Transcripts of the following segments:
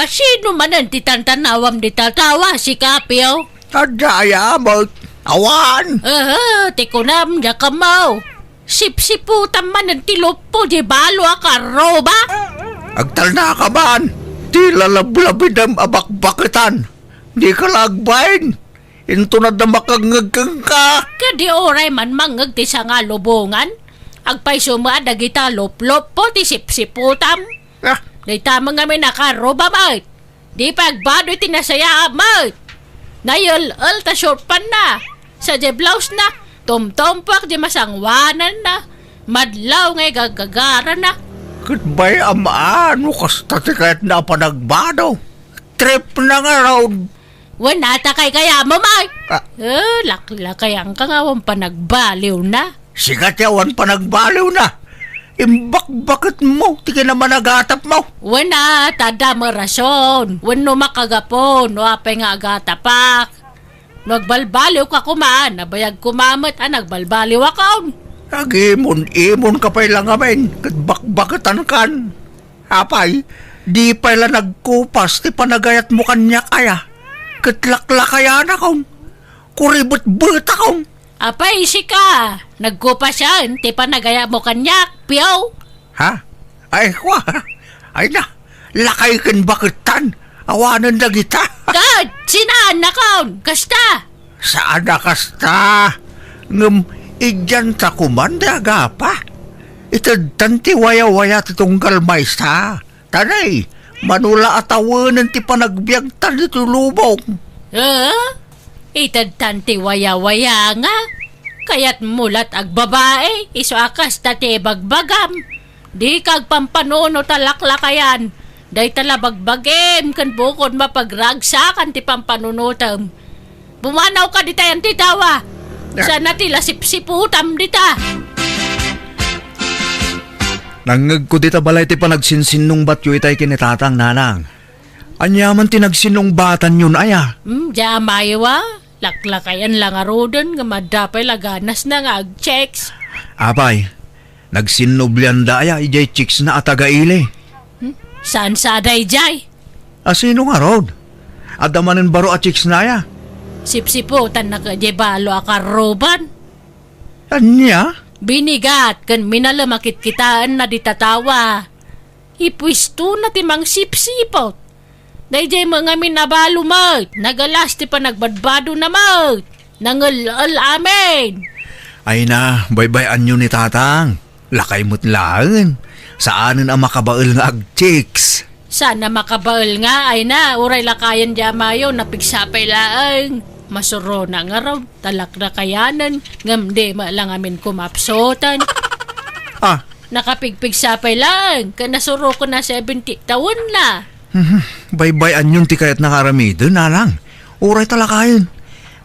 Sino man ang titantanawam di tatawa si Kapyo? Tadaya mo, awan. Tikunam ya kamaw. Sipsiputan man ang tilupo di balo akaro ba? Agtal na ka man. Di lalablabid ang abakbakitan. Di ka lagbain. Into na damakagngagkang ka. Kadi oray man mangag ti sa nga lubungan. Agpay sumadag ita loplop po ti sipsiputam. Ah, Day tamang kami nakaroba mat. Di pagbado tinasaya mat. Nayol-ol ta short pan na. Sa di blouse na. Tumtompak di masangwanan na. Madlaw ngay gagagara na. goodbye amaan mo kasta ti kahit na panagbado. Trip na nga raw. Wala ta kay kaya mo mat. Ah, Laklakay ang kangawang panagbaliw na. sigat yawan panagbaliw na. Imbak-bakit mo, di ka naman nagatap mo. Wala, tada mo rason. Wano makagapon, wapay nga agatapak. Nagbalbaliw ka kumaan, nabayag kumamot, nagbalbaliw ako. Nag-imon ka pa'y lang amin, bakbakatan kan. Apay, di pa'y nagkupas, ti panagayat mo kanya kaya. Katlakla na kong, kuribot-but akong. Apay, isi ka. Nagkupa siya, ti panagaya mo kanyak, piyaw. Ha? Ay, ay na, lakay kan bakitan, awanan na kita. Kad, sinaan na kaon, kasta. Saan na kasta? Ngam, idyan ta kumanda agapa. Itadtanti waya-waya titunggal may sa. Tanay, manula atawanan ti panagbiag tan ito lubong. Itadtanti waya-waya nga. Kaya't mulat ag babae, iso akas tati bagbagam. Di kag pampanono talaklakayan. Day tala bagbagem kan bukod mapagragsakan ti pampanunutam. Bumanaw ka di tayan titawa. Sana tila sipsiputam dita. Nangag ko dita balay ti panagsinsinong batyo itay kinitatang nanang. Anyaman ti nagsinong batan yun aya. Jamayawa. Laklakayan lang arodan nga madapay laganas na nga ag-checks. Apay, nagsinublian da aya ijay chicks na atagaili. Saan sa aday jay? Asino nga rod? Adamanin baro at chicks na aya. Sipsiputan na kajebalo akaroban. Anya? Binigat kan minalamakit kitaan na ditatawa. Ipwisto na timang sipsipot. Dayjay mga minabalo mat. Nagalas ti pa nagbadbado na mat. Nangal-al amin. Ay na, baybayan nyo ni tatang. Lakay mo't lang. Saanin ang makabaal nga ag chicks? Sana makabaal nga ay na. Uray lakayan jamayo napigsapay laang. Masuro na nga raw. Talak na kayanan. Ngamde lang amin kumapsotan. Ah, Nakapigpigsapay lang. Kanasuro ko na 70 taon na. baybayan yun ti kayat nakaramidon, nanang. Uray talakayin.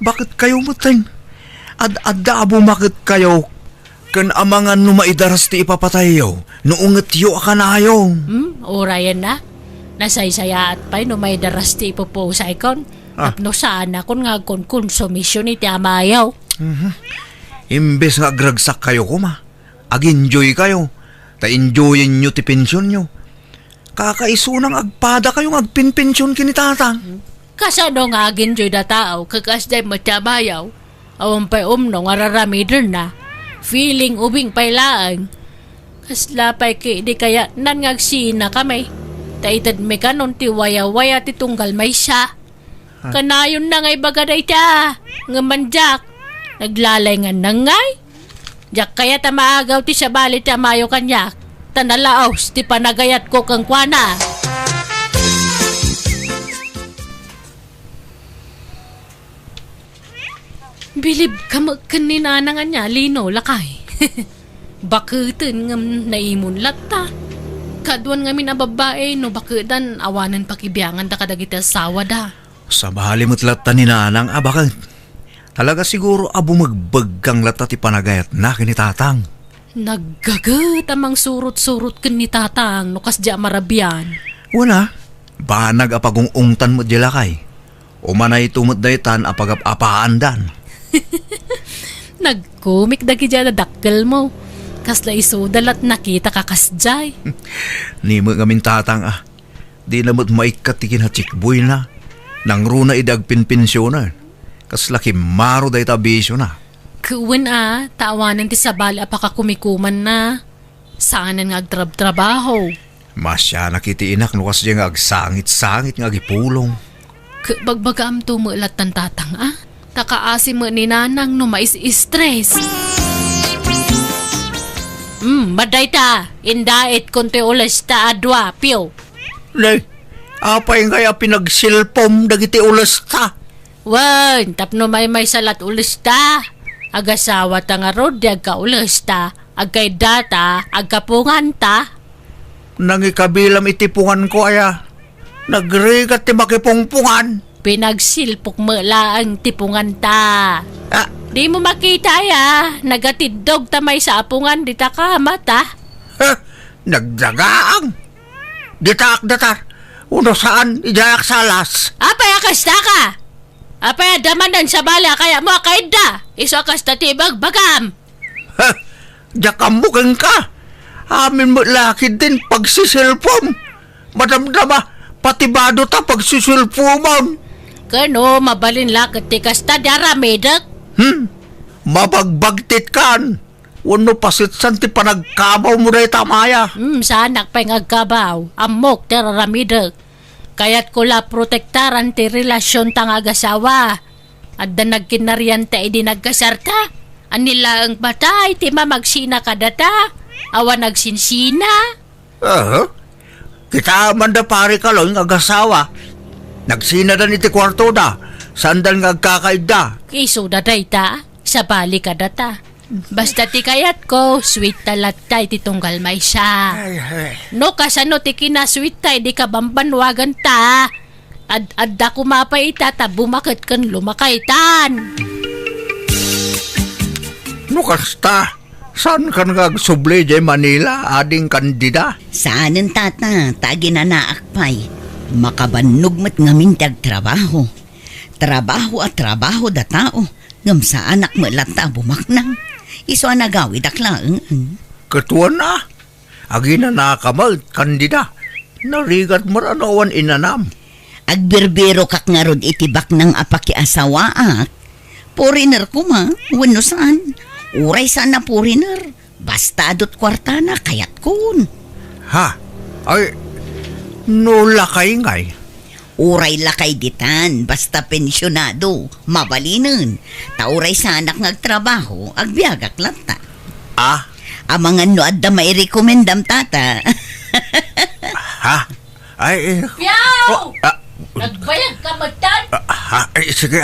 Bakit kayo muting? Ad-adda bumakit kayo kan amangan no maidaras ti ipapatayo noongat yo akanayo. Urayan na. Nasaysaya at pa'y no may daras ti ipupusay kon. Tapno saan akon nga kon konsumisyon iti amayaw. Imbes nga agragsak kayo kuma. Ag-enjoy kayo. Ta-enjoyin nyo ti pensyon nyo. Kakaisunang agpada kayong agpinpensyon kinitatang. Kasano nga ginjoy da tao kakasday matyabayaw. Awan pa'y umno nga raramidon na. Feeling ubing pailaan. Kaslapay ki di kaya nan ngagsina kami. Taitad me kanon ti waya-waya ti tunggal may siya. Kanayon na ngay bagaday ta. Nga manjak. Naglalay nga nangay. Jak kaya ta maagaw ti sabali ti amayo kanyak. Tanalaos ti panagayat ko kang kwana. Bilib ka magkaninana nga niya, lino, lakay. Bakutin nga naimun latta. Kaduan nga minababae, no bakutan awanan pakibiyangan da kadagiti asawa da. Sa bahali mo't lata ni nanang bakit? Talaga siguro abo magbaggang lata ti panagayat na kinitatang. Naggagat amang surot-surot kan ni tatang no kasdya marabyan. Wala. Banag apagong ungtan mo dilakay. Umanay tumot daytan apag-apaan dan. Nagkumik dagi dyan na dakkel mo. Kasla isudalat nakita ka kasjay. Ni mo gamin tatang di na mo't maikatikin hatsikboy na. Nang runa idag pinpensyonan. Kaslaki maro day tabisyo na. Kuwan tawanan ti sabali apakakumikuman na. Saanan nga agtrab-trabaho. Masya nakitiinak no kasi nga agsangit-sangit nga agipulong. Bagbagam tumulat ng tatang Takaasi mo ni nanang no mais-stress. Baday ta. Indait konti ulas ta adwa, piyo. Nay, apay nga pinagsilpom dagiti ulas ta. Wan, tapno may salat ulas ta. Agasawa ta nga rod, agka ulas ta. Agkay data, agkapungan ta. Nangikabilam itipungan ko aya. Nagrigat ti makipungpungan. Pinagsilpok mo ang tipungan ta. Di mo makita nagatidog tamay sa apungan di ta kamata. Nagdagaang. Ditaak datar. Uno saan ijayak salas. Apay akas ta ka. Apay damanan sa bala kaya mo akaida. Iso akas ta tibag bagam. Jakam mo kang ka. Amin mo lakid din pagsisilpom. Madamdama, patibado ta pagsisilpomon. Kano mabalin lakad ti kasta daramedak. Mabagbagtit kan. Uno pasitsan ti panagkabaw mo na itamaya. Sanak pa'y ngagkabaw. Amok teraramidak. Kaya't kula protektaran ti relasyon tang agasawa. At da nagkinarian ta idi nagkasarta. Anila ang batay ti mamagsina kadata. Awa nagsinsina. Kita manda pare ka lang agasawa. Nagsina dan iti kwarto da. Sandal nga agkakaida. Iso daday ta. Sa bali kadata. Basta ti kayat ko, sweet talat tay ti tunggal may siya. No kasano ti kinasweet tay di ka bambanwagan ta. Adda kumapay ita ta bumakit kan lumakaitan. No kasta, saan ka nagsuble jay Manila, ading kandida? Saanan tata, tagi na naakpay. Makabannog mat ngamin trabaho. Trabaho at trabaho da tao. Ngam sa anak mo lata bumaknang. Iso nagawid aklang. Katuan na. Agi na nakamag, kandida. Narigat maranawan inanam. Agbirbiro kak nga rod itibak ng apaki asawaak. Poriner ko ma, wano saan. Uray saan na poriner. Bastadot kwarta na kayat kun. Ha? Ay, nula kay ngay. Uray lakay ditan, basta pensyonado, mabalinan. Tauray sa anak ngagtrabaho, agbiagak lata. Amangan no adda may rekomendam tata. Ha? Ay, Piyaw! Nagbayag ka matan? sige,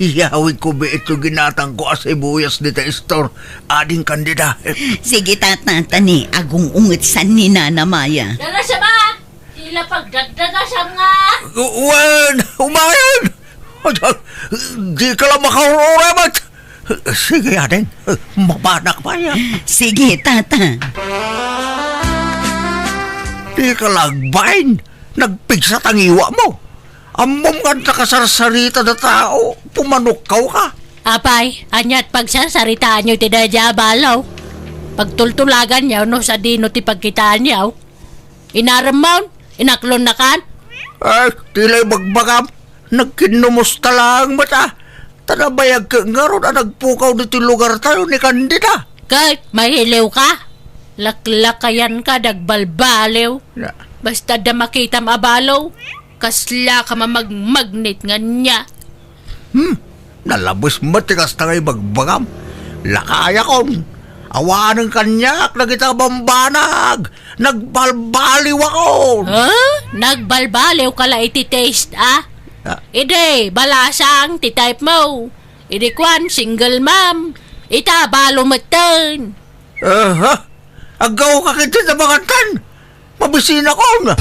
hiyawin ko ba ito ginatang ko as ibuyas dito store, ading kandida. Sige tata, tani, agong ungit san ni Nana Maya. Dara siya ba? Sila pagdagdaga siya nga. Wen, umayan! Di ka lang makauramat. Sige, ading, mabanak pa yan. Sige tata. Di ka lagbain. Nagpigsa tangiwa mo. Amom nga nakasarsarita na tao. Pumanukaw ka. Apay, anyat pagsasaritaan nyo ti dadya balaw. Pagtultulagan niyaw no sa dino ti pagkitaan niyaw. Inaramon, inaklon na kan. Ay, tila'y magbagam. Nagkinumusta lang mata. Tanabayag ka nga ron nagpukaw dito lugar tayo ni Candida. Kahit mahiliw ka. Laklakayan ka, dagbalbaliw. Basta da makita mabalaw. Kasla ka mamagmagnet nga niya. Nalabos matigas na kayo magbagam. Lakaya kon. Awan ng kanyak na kita bambanag. Nagbalbaliw ako. Nagbalbaliw ka la iti-taste Ide, balasang ti-type mo. Ide kwan, single mom. Ita, balo matan. Agaw ka kita sa bangatan. Mabisina ko na.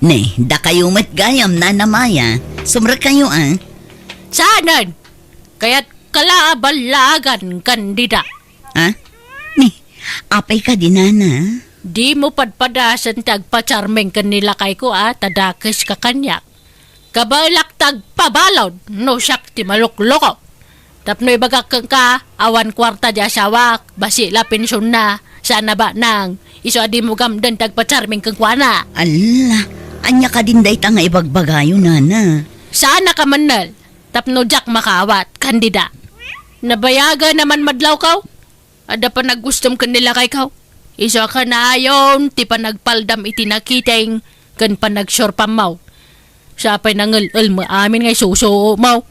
Ne, da kayo matgayam Nana Maya. Sumra kayo Saanan? Kaya't kalaabalagan, kandida. Ni, apay ka din Nana. Di mo padpadasan tagpa-charming kanila kay ko tadakis ka kanyak. Kabalak tagpabalod, no siyak ti malukloko. Tapno ibagak ka, awan kwarta di asawak, basi la pensyon na, sana ba nang Iso adi mo gamdan tagpa-charming kang kuana. Ala, anya ka din day ta nga ibagbagayo, nana. Sana ka manal. Tapno jak makawat, kandida. Nabayaga naman madlaw kaw. Ada pa naggustom kanila kay kaw. Iso ka na ayon, ti pa nagpaldam iti nakiteng, kan pa nagshore pamaw. Siya pa'y nangal-al mo amin ngay suso maw.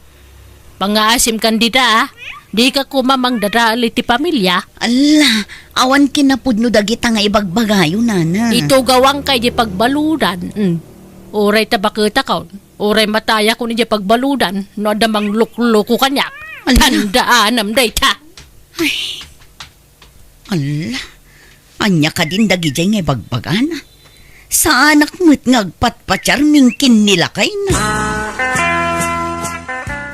Pangaasim kandida di ka kumamang dadaal iti pamilya. Ala, awan kinapudno dagita nga ibagbagayo, nana. Ito gawang kay di pagbaludan. Uray tabakita ka. Uray mataya ko ni di pagbaludan. No adamang luk-luko kanyak. Ala. Tandaanam day ta. Ala, anya ka din dagijay nga ibagbagana. Sa anak mo't ngagpatpacharming kin nila kay na.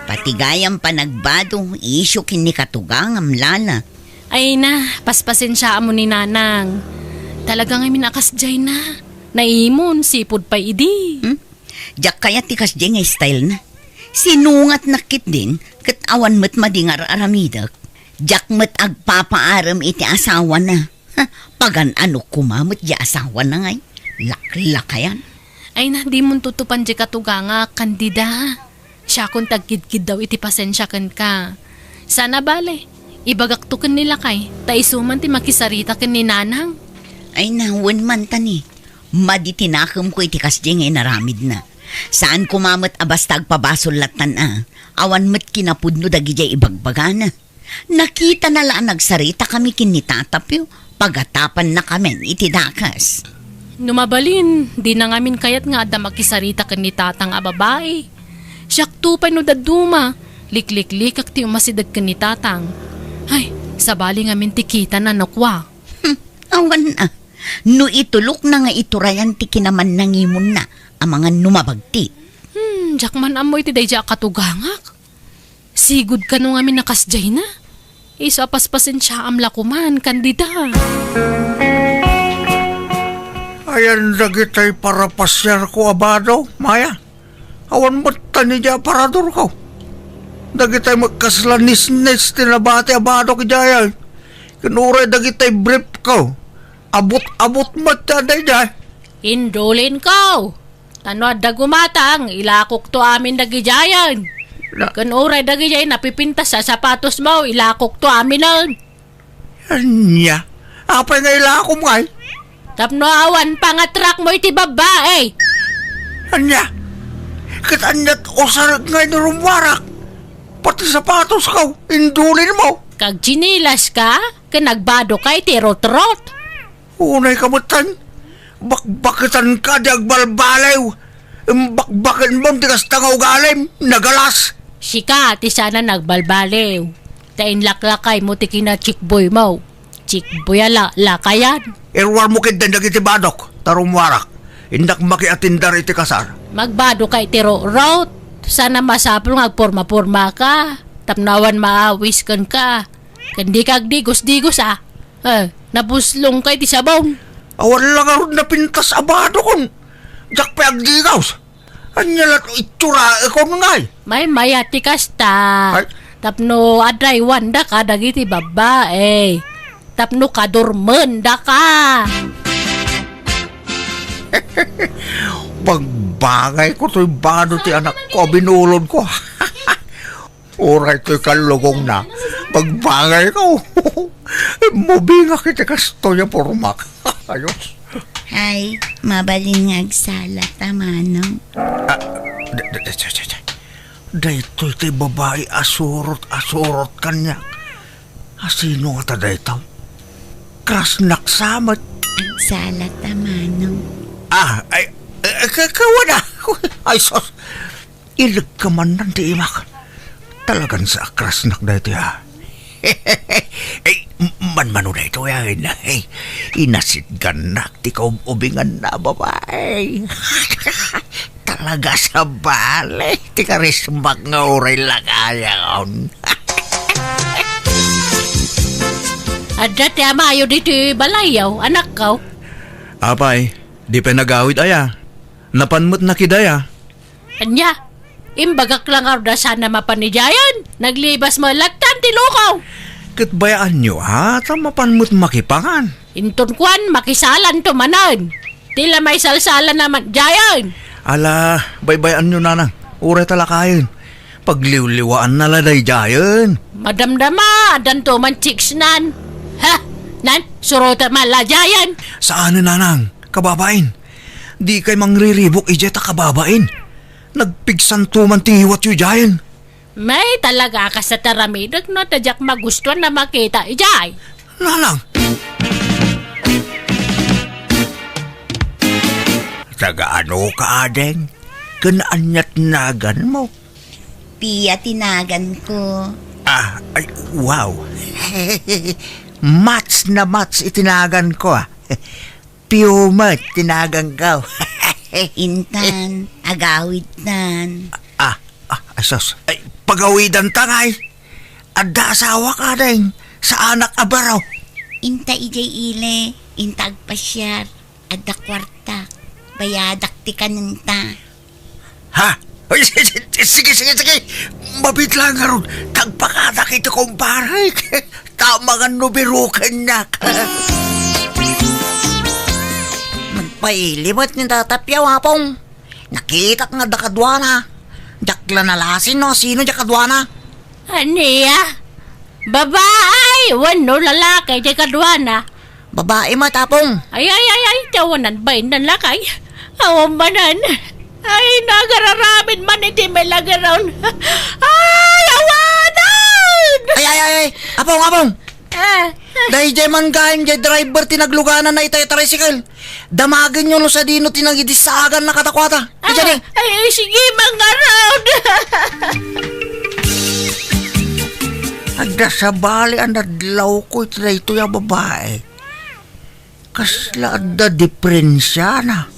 Patigayang panagbado, isyo kin ni katugang amlala. Ay na, paspasin siya mo ni Nanang. Talagang ay minakasjay na. Naimon, sipod pa idi. Diyak kaya tikas di nga style na. Sinungat nakit din, kat awan mo't madingar aramidak. Diyak mo't agpapaaram iti asawa na. Pagan ano kumamot di asawa na ngay. Laklakayan. Ay na, di mo tutupan di katuganga, kandida. Siya kung tagkidkid daw iti pasensya kan ka. Sana bale, ibagak to kan nila kay, taisuman ti makisarita kan ni Nanang. Ay nawan man tani. Maditinakam ko iti kasdi ngay naramid na. Saan kumamot abastag pabasolatan awan mat kinapudno dagijay ibagbagana. Nakita na lang nagsarita kami kinitatapyo, pagatapan na kami iti dakas. Numabalin, di na ngamin kayat nga ada makisarita kan ni tatang a babae. Siyak tupay no daduma, liklik-likak ti umasidag kan ni tatang. Ay, sabali ngamin tikita na nakwa. Awan na. No itulok na nga iturayan ti kinaman nangimon na ang mga numabagti. Jak man amoy ti day katugangak. Sigud ka no ngamin nakasjay na. Iso apaspasin siya amla kuman, kandida. Ayan dagitay para pasyar ko abado, Maya. Awan mo't tani dya parador ko. Dagitay magkaslanis-nis tinabati abado ki dya. Kinuray dagitay brief ko. Abot-abot mo't taday dya. Indulin ko. Tanod da gumatang, ilakok to amin dagijayan. Kan oray dagijayan, napipintas sa sapatos mo, ilakok to amin nun. Anya, apay nga ilakom ngay. Tapno awan pangatrak mo iti babae. Anya, katanyat osar ngay na rumwarak. Pati sapatos ko, indulin mo. Kag chinilas ka, kanagbado kay tirot-rot. Unay kamutan, bakbakitan ka di agbalbalaw. Bakbakin mo tigas tangaw galim, nagalas. Sika, ti sana nagbalbalew. Tain laklakay mo ti kina chikboy mo. Chikboy ala, lakayan. Irwar mo kindan dagiti badok, tarumwarak. Indak makiatindar iti kasar. Magbado kay tiro-rot. Sana masaplo agporma-porma ka. Tapnawan maawis kan ka. Kandi kag digos-digos napuslong kay ti sabong. Awan lang aron napintas abado kon. Jak pa agdigaws. Anyalat itsura kon ngay. May mayati kasta. Ay. Tapno aday wanda ka dagiti babae. Tapno kadurmen da ka. Pagbagay ko to'y bado ti anak ko, binulod ko. Oray to'y kalugong na. Pagbagay ko. Mubinga kita kastoya pormak. Ayos. Ay, mabaling agsala tamanong. Daytoy ti babae asurot kanya. Asino nga ta daytaw? Krasnak samat. Agsala tamanong. Kawana. Ay, sos. Ilag ka man nanti imak. Talagan sa krasnak daytoy ha. Man-mano na ito yan. Inasid ka na. Di ka ubingan na babae. Talaga sa bale. Di ka rismak nga oray lagayan. Adda ti amayo dito balayaw, anak ko. Apay, di pa nagawid aya. Napanmot na kidaya. Anya, imbagak lang arda sana mapanijayan. Naglibas mo lagtan ti lukaw. Ket bayaan nyo ha, tamapan mo't makipangan. Inton kwan, makisalan to manan. Tila may salsala naman, jayan. Ala, baybayan nyo nanang, uray talakayin. Pagliwliwaan na laday jayan. Madamdama, adan to man chicks nan. Ha? Nan, surota mala, jayan. Saan na nanang, kababain? Di kay mangriribok ijeta kababain. Nagpigsan tuman tingiwat yu jayan. May talaga ka sa taramidog no, tadyak magustuhan na makita, ijay. Nanang, Taga-ano ka, adeng? Kanaanyat nagan mo? Pia tinagan ko. Ay, wow. Mats na mats itinagan ko, Piumat tinagan ko. Intan, agawid nan. Asos. Ay, pagawidan tangay. Adda asawa ka, adeng. Sa anak abaraw. Inta ijay ile, inta agpasyar, adda kwarta, bayadak ti kanenta. Ha? Ay, sige. Mabit lang nga ron. Tagpakadak ito kumpare. Tama nga nubirukan na ka. Magpailimot ni tatapyaw hapong. Nakita nga dakadwana. Dakla na lasin no, sino dakadwana? Aniya? Babae, wano lalaki, di kadwana. Babae mo tapong. Ay, tawanan ba yun lalakay? Awan ba nan? Ay, nagararamin man, hindi may lagaroon. Ay, awanan! Ay, apong. Dahil jay man kain jay driver tinagluganan na itay tricycle. Damagin nyo no sa dino tinagidisagan na katakwata. Ijay Ay, sige, mga round. Adda sa bali ang nadlaw ko ito yung babae. Kasla adda diferensya na.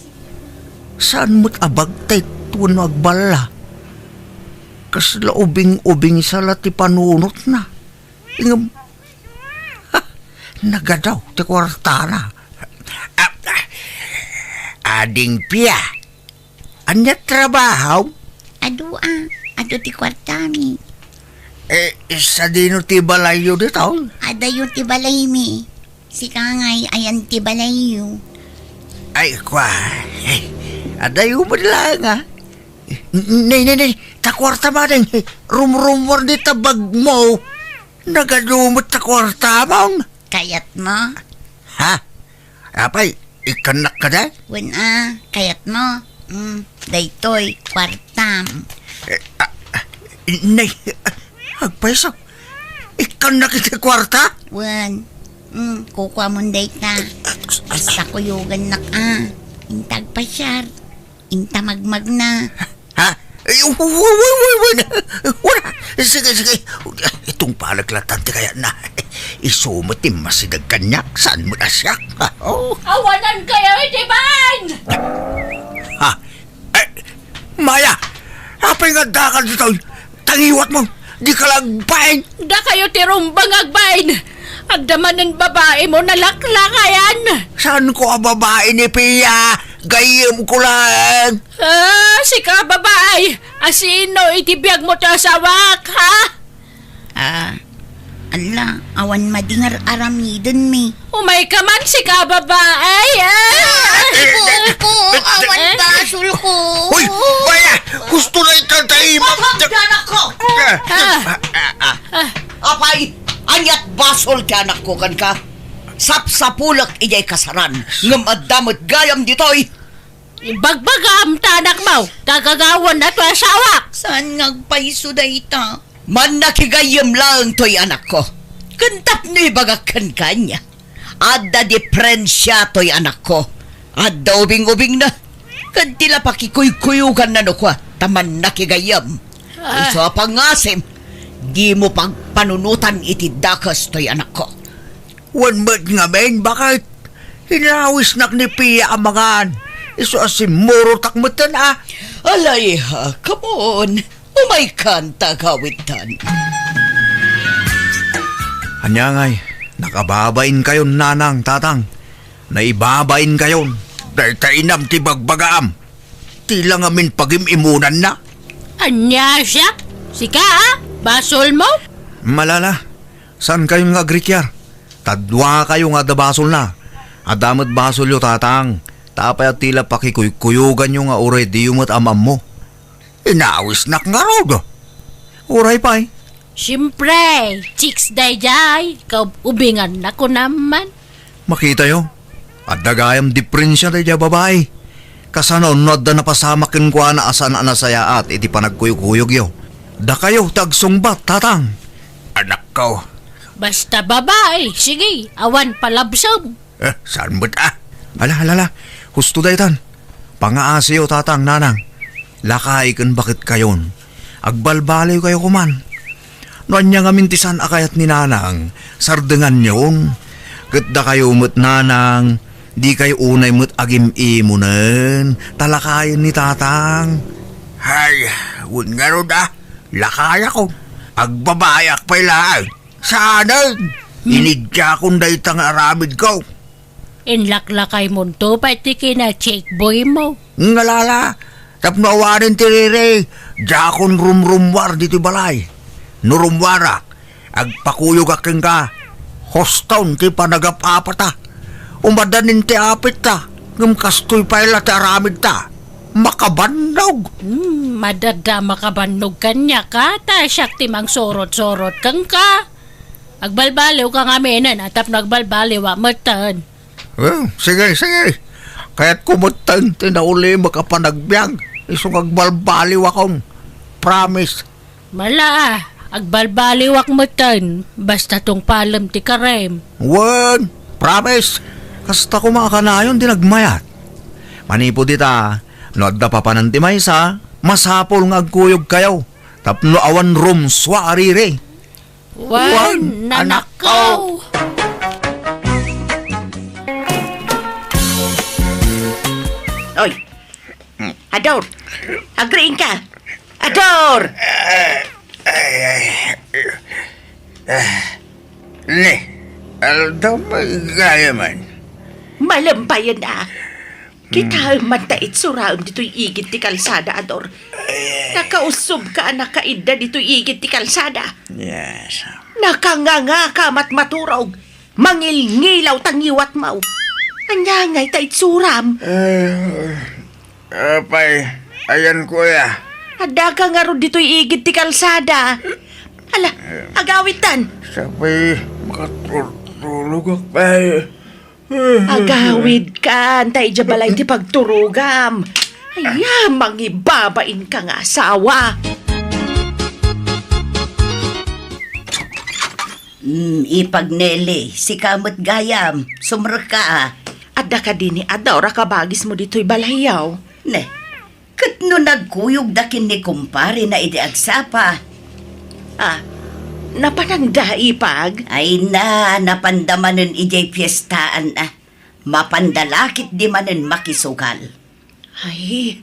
Saan mo't abag tay tuwan agbala? Kasla ubing-ubing sa lati panunot na. Ingam, nagadaw, ti kwarta na. Ading Pia, anya trabaho? Ado ti kwartami. Sa dino ti balayo dito? Ada yung ti balay mi. Si Kangay ayan ti balayo. Ay, kwa. Adayo mo lang, ha? Nay, takwarta ba din? Rumor di tabag mo. Nagadumot takwarta mo. Kayat mo? Ha? Apay, ikanak ka da? Kayat mo? Daytoy, kwartam. Nay, agpaiso. Ikanak iti kwarta? Kukuha mo dayta. Basta kuyugan na ka. Intag pasyar. Inta magmag na. Ha? Wala. Sige. Itong palaglatan ti kaya na. Isumatim masidag kanyak. Saan mo na siya? Awanan kayo, hindi ban! Ha? Maya! Apay nga dakal dito. Tangiwat mo. Di ka lang bain. Da kayo tirumbang agbain. Agdaman ng babae mo nalaklakayan. Saan ko ang babae ni Pia? Gayam ko lang. Si ka babae. Asino itibiyag mo to sa wak, ha? Ala, awan madingar aramidon mi. Umay ka man si ka babae, Ko, awan basul ko. Uy! Maya! Gusto na itataimang. anak ko! Apay, anyat basol ti anak ko kan ka. Sapsapulak ijay kasaran. Ngam addamot gayam ditoy. Bagbagam tanak mo. Kagagawan na to asawak. Saan ngagpaiso dayta? Man nakigayam lang to'y anak ko. Kantap ni bagakan kanya. Adda diferensya to'y anak ko. Adda ubing-ubing na. Kantila pakikuy-kuyugan na no kwa. Taman nakigayam. Iso pangasim. Di mo pagpanunutan iti dakas to'y anak ko. Wan mat nga men, bakit? Hinawis nak ni Pia amangan. Iso asimuro takmutan Alay ha, come on. Umay kanta kawitan. Anyangay, nakababain kayon nanang tatang. Naibabain kayon. Dahil tainam ti bagbagaam. Tila nga min pagimimunan na. Anya siya? Si ka, basol mo? Malala, San kayo nga agrikyar? Tadwa kayo nga da basol na. Adamat basol yo tatang. Tapay at tila pakikuyugan nyo nga uray di yumat amam mo. Inawis nak nga rod. Uray pa eh. Siyempre, chicks day, kaubingan na ko naman. Makita yo. At dagayam diferensya da babae. Kasanonod da napasamakin ko na asan na saya at iti panagkuyog-kuyog yo. Da kayo tagsungbat tatang. Anak ko. Basta babae, sige, awan palabsam. Saan mo't ah? Ala. Husto da itan. Pangaasi yo tatang nanang. Lakay kan bakit kayon. Agbalbaliw kayo kuman. Noan niya nga mintisan akayat ni nanang. Sardengan yon. Gitda kayo mo't nanang. Di kayo unay mo't agim imunen. Talakayin ni tatang. Hay, wun nga rod ah. Lakaya ko. Agbabayak pa'y laang. Saanan? Inigya kong daytang aramid ko. Inlaklakay mo to, pati kina-check boy mo. Ngalala. Tapnawarin tirire. Jakon rumrumwar dito balay. Nurumwara. Agpakuyog aking ka. Hoston ti panagapapata. Umadanin ti apit ta. Ngumkastoy pa'y ti aramid ta. Makabannog. Madadama ka banog kanya ka, ta siyak timang sorot-sorot kang ka. Agbalbaliw ka nga menan, atap nagbalbaliw matan. Sige. Kaya't kumutan, tinauli makapanagbiang. Isong agbalbaliw akong. Promise. Mala, agbalbaliw matan, basta tong palam ti karem. Wan. Promise. Kasta ko mga kanayon dinagmayat. Manipo dita. Noadda pa panantimay sa. Masapol nga agkuyog kayo. Tapno awan rumswa arire. Wan, nanakaw. Oy, Ador, agriin ka. Ador! Ne. Aldaw magaya man. Malampayan na. Kita man tait suraon dito'y igit ti kalsada, Ador. Nakausob ka, nakaida dito'y igit ti kalsada. Yes. Nakanganga ka matmaturog. Mangilngilaw tangiwat mau. Anyangay tait suram. Apay, ayan kuya. Ada ka nga ro dito'y igit ti kalsada. Ala, agawitan. Sabay, makatulog apay. Agawid ka, antay jabalay ti pagturugam. Ay, mangibabain ka nga asawa. Ipagnele, si kamot gayam, sumra ka. Adda ka din ni Adora kabagis mo dito'y balayaw. Ne, kat no nagkuyog dakin ni kumpare na iti agsapa. Napanangda ipag? Ay napandamanen ijay piyestaan na. Mapandalakit di manen makisugal. Ay,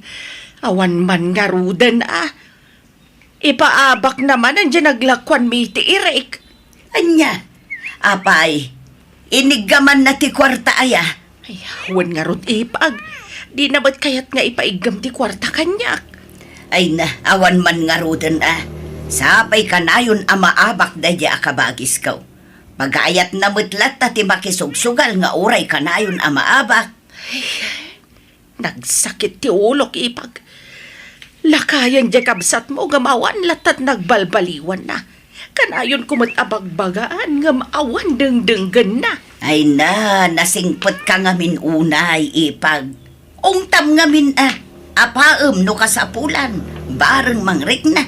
awan man nga rudan Ipaabak naman andyan naglakwan mi ti Irek. Anya, apay, inigaman na ti kwarta aya. Ay, awan nga rod ipag. Di na ba't kayat nga ipaigam ti kwarta kanyak? Ay awan man nga rudan Sapay kanayon amaabak da di akabagis kaw. Pagayat na mutlat ta ti makisugsugal nga uray kanayon amaabak. Nagsakit ti ulok ipag. Lakayan di kabsat mo gamawan latat nagbalbaliwan na. Kanayon kumatabagbagaan nga maawan dengdenggan na. Ay nasingpot ka ngamin unay ipag. Ungtam ngamin apaem no kasapulan. Bareng mangrik na.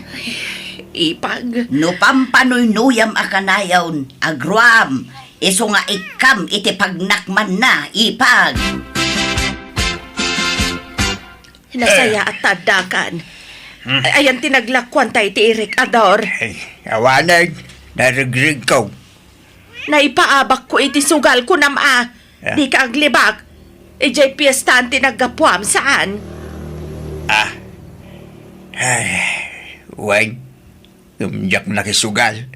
Ipag. No pampanoy-nuyam akanayawn, agruam, iso nga ikam iti pagnakman na, ipag. Nasaya at tadakan. Ayan tinaglakwan tayo ti Eric Ador. Awanag, narigrig ko. Naipaabak ko iti sugal ko Di ka aglibak. Ijay piyestaan tinagapuam saan? Wag. Umyak nakisugal.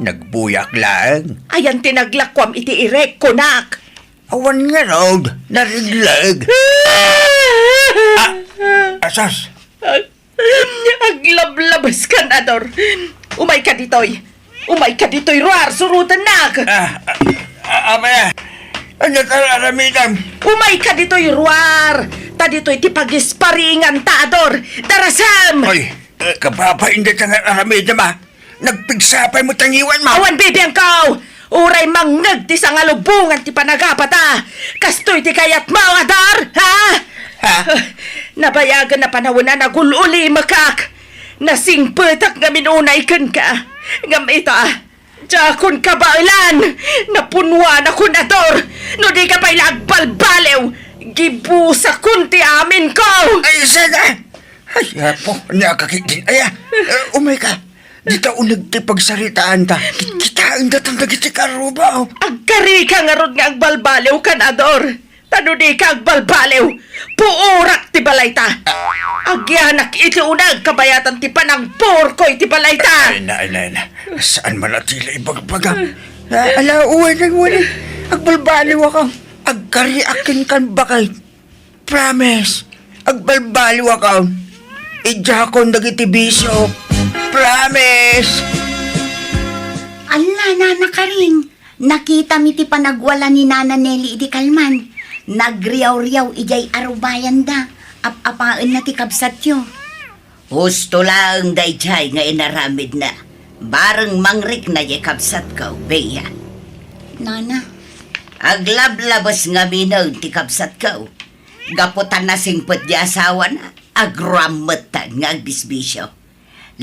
Nagbuyak lang. Ayan tinaglakwam iti Irek, kunak. Awan nga rod. Nariglag. Asas. Aglablabas ka, Ador. Umay ka ditoy. Umay ka dito'y ruar, surutan nak! Amaya, ano talaramidan? Umay ka dito'y ruar! Ta dito'y tipagisparingan ta, Ador! Darasam! Hoy, kababa hindi tang aramidan ma. Nagpigsapay mo tangiwan ma. Awan bibiyang kaw! Uray mangngag ti sa ngalubungan ti panagapata! Kastoy ti kayat mo, Ador! Ha? Ha? Nabayagan na panahon na nagululi makak! Nasingpetak nga minunay kan ka! Ngam ita, jakon ka bailan! Napunwa na kun, Ador! No di ka pa'y lagbalbalew! Gibusa kun ti amin ko! Ay, sana! Ay, po, nakakitin. Ay, umay ka. Di ta unag ti pagsaritaan ta. Kitaan da tang nagiti karuba. Agkari ka nga ron nga agbalbalew kan, Ador! Tano di ka agbalbalew! Puurak ti balay ta! Agyanak iti unag kabayatan ti panang porkoy ti balay ta! Ay na. Saan man atila ibagbaga? Ala, uwan. Agbalbaliw ako. Agkari akin kan bakay. Promise. Agbalbaliw ako. Ija ko nagiti bisyo. Promise. Ala, Nana Karing. Nakita mi ti panagwala ni Nana Nelly di Kalman. Nagriyaw-riyaw ijay arubayan da. Apaan na ti kabsat yo. Husto lang dayjay nga inaramid na. Bareng mangrik na ye kabsat ka, Bea. Nana, Aglablabas nga minaw ti kabsat ka. Gaputan na singpot di asawa na. Agrametan nga agbisbisyo.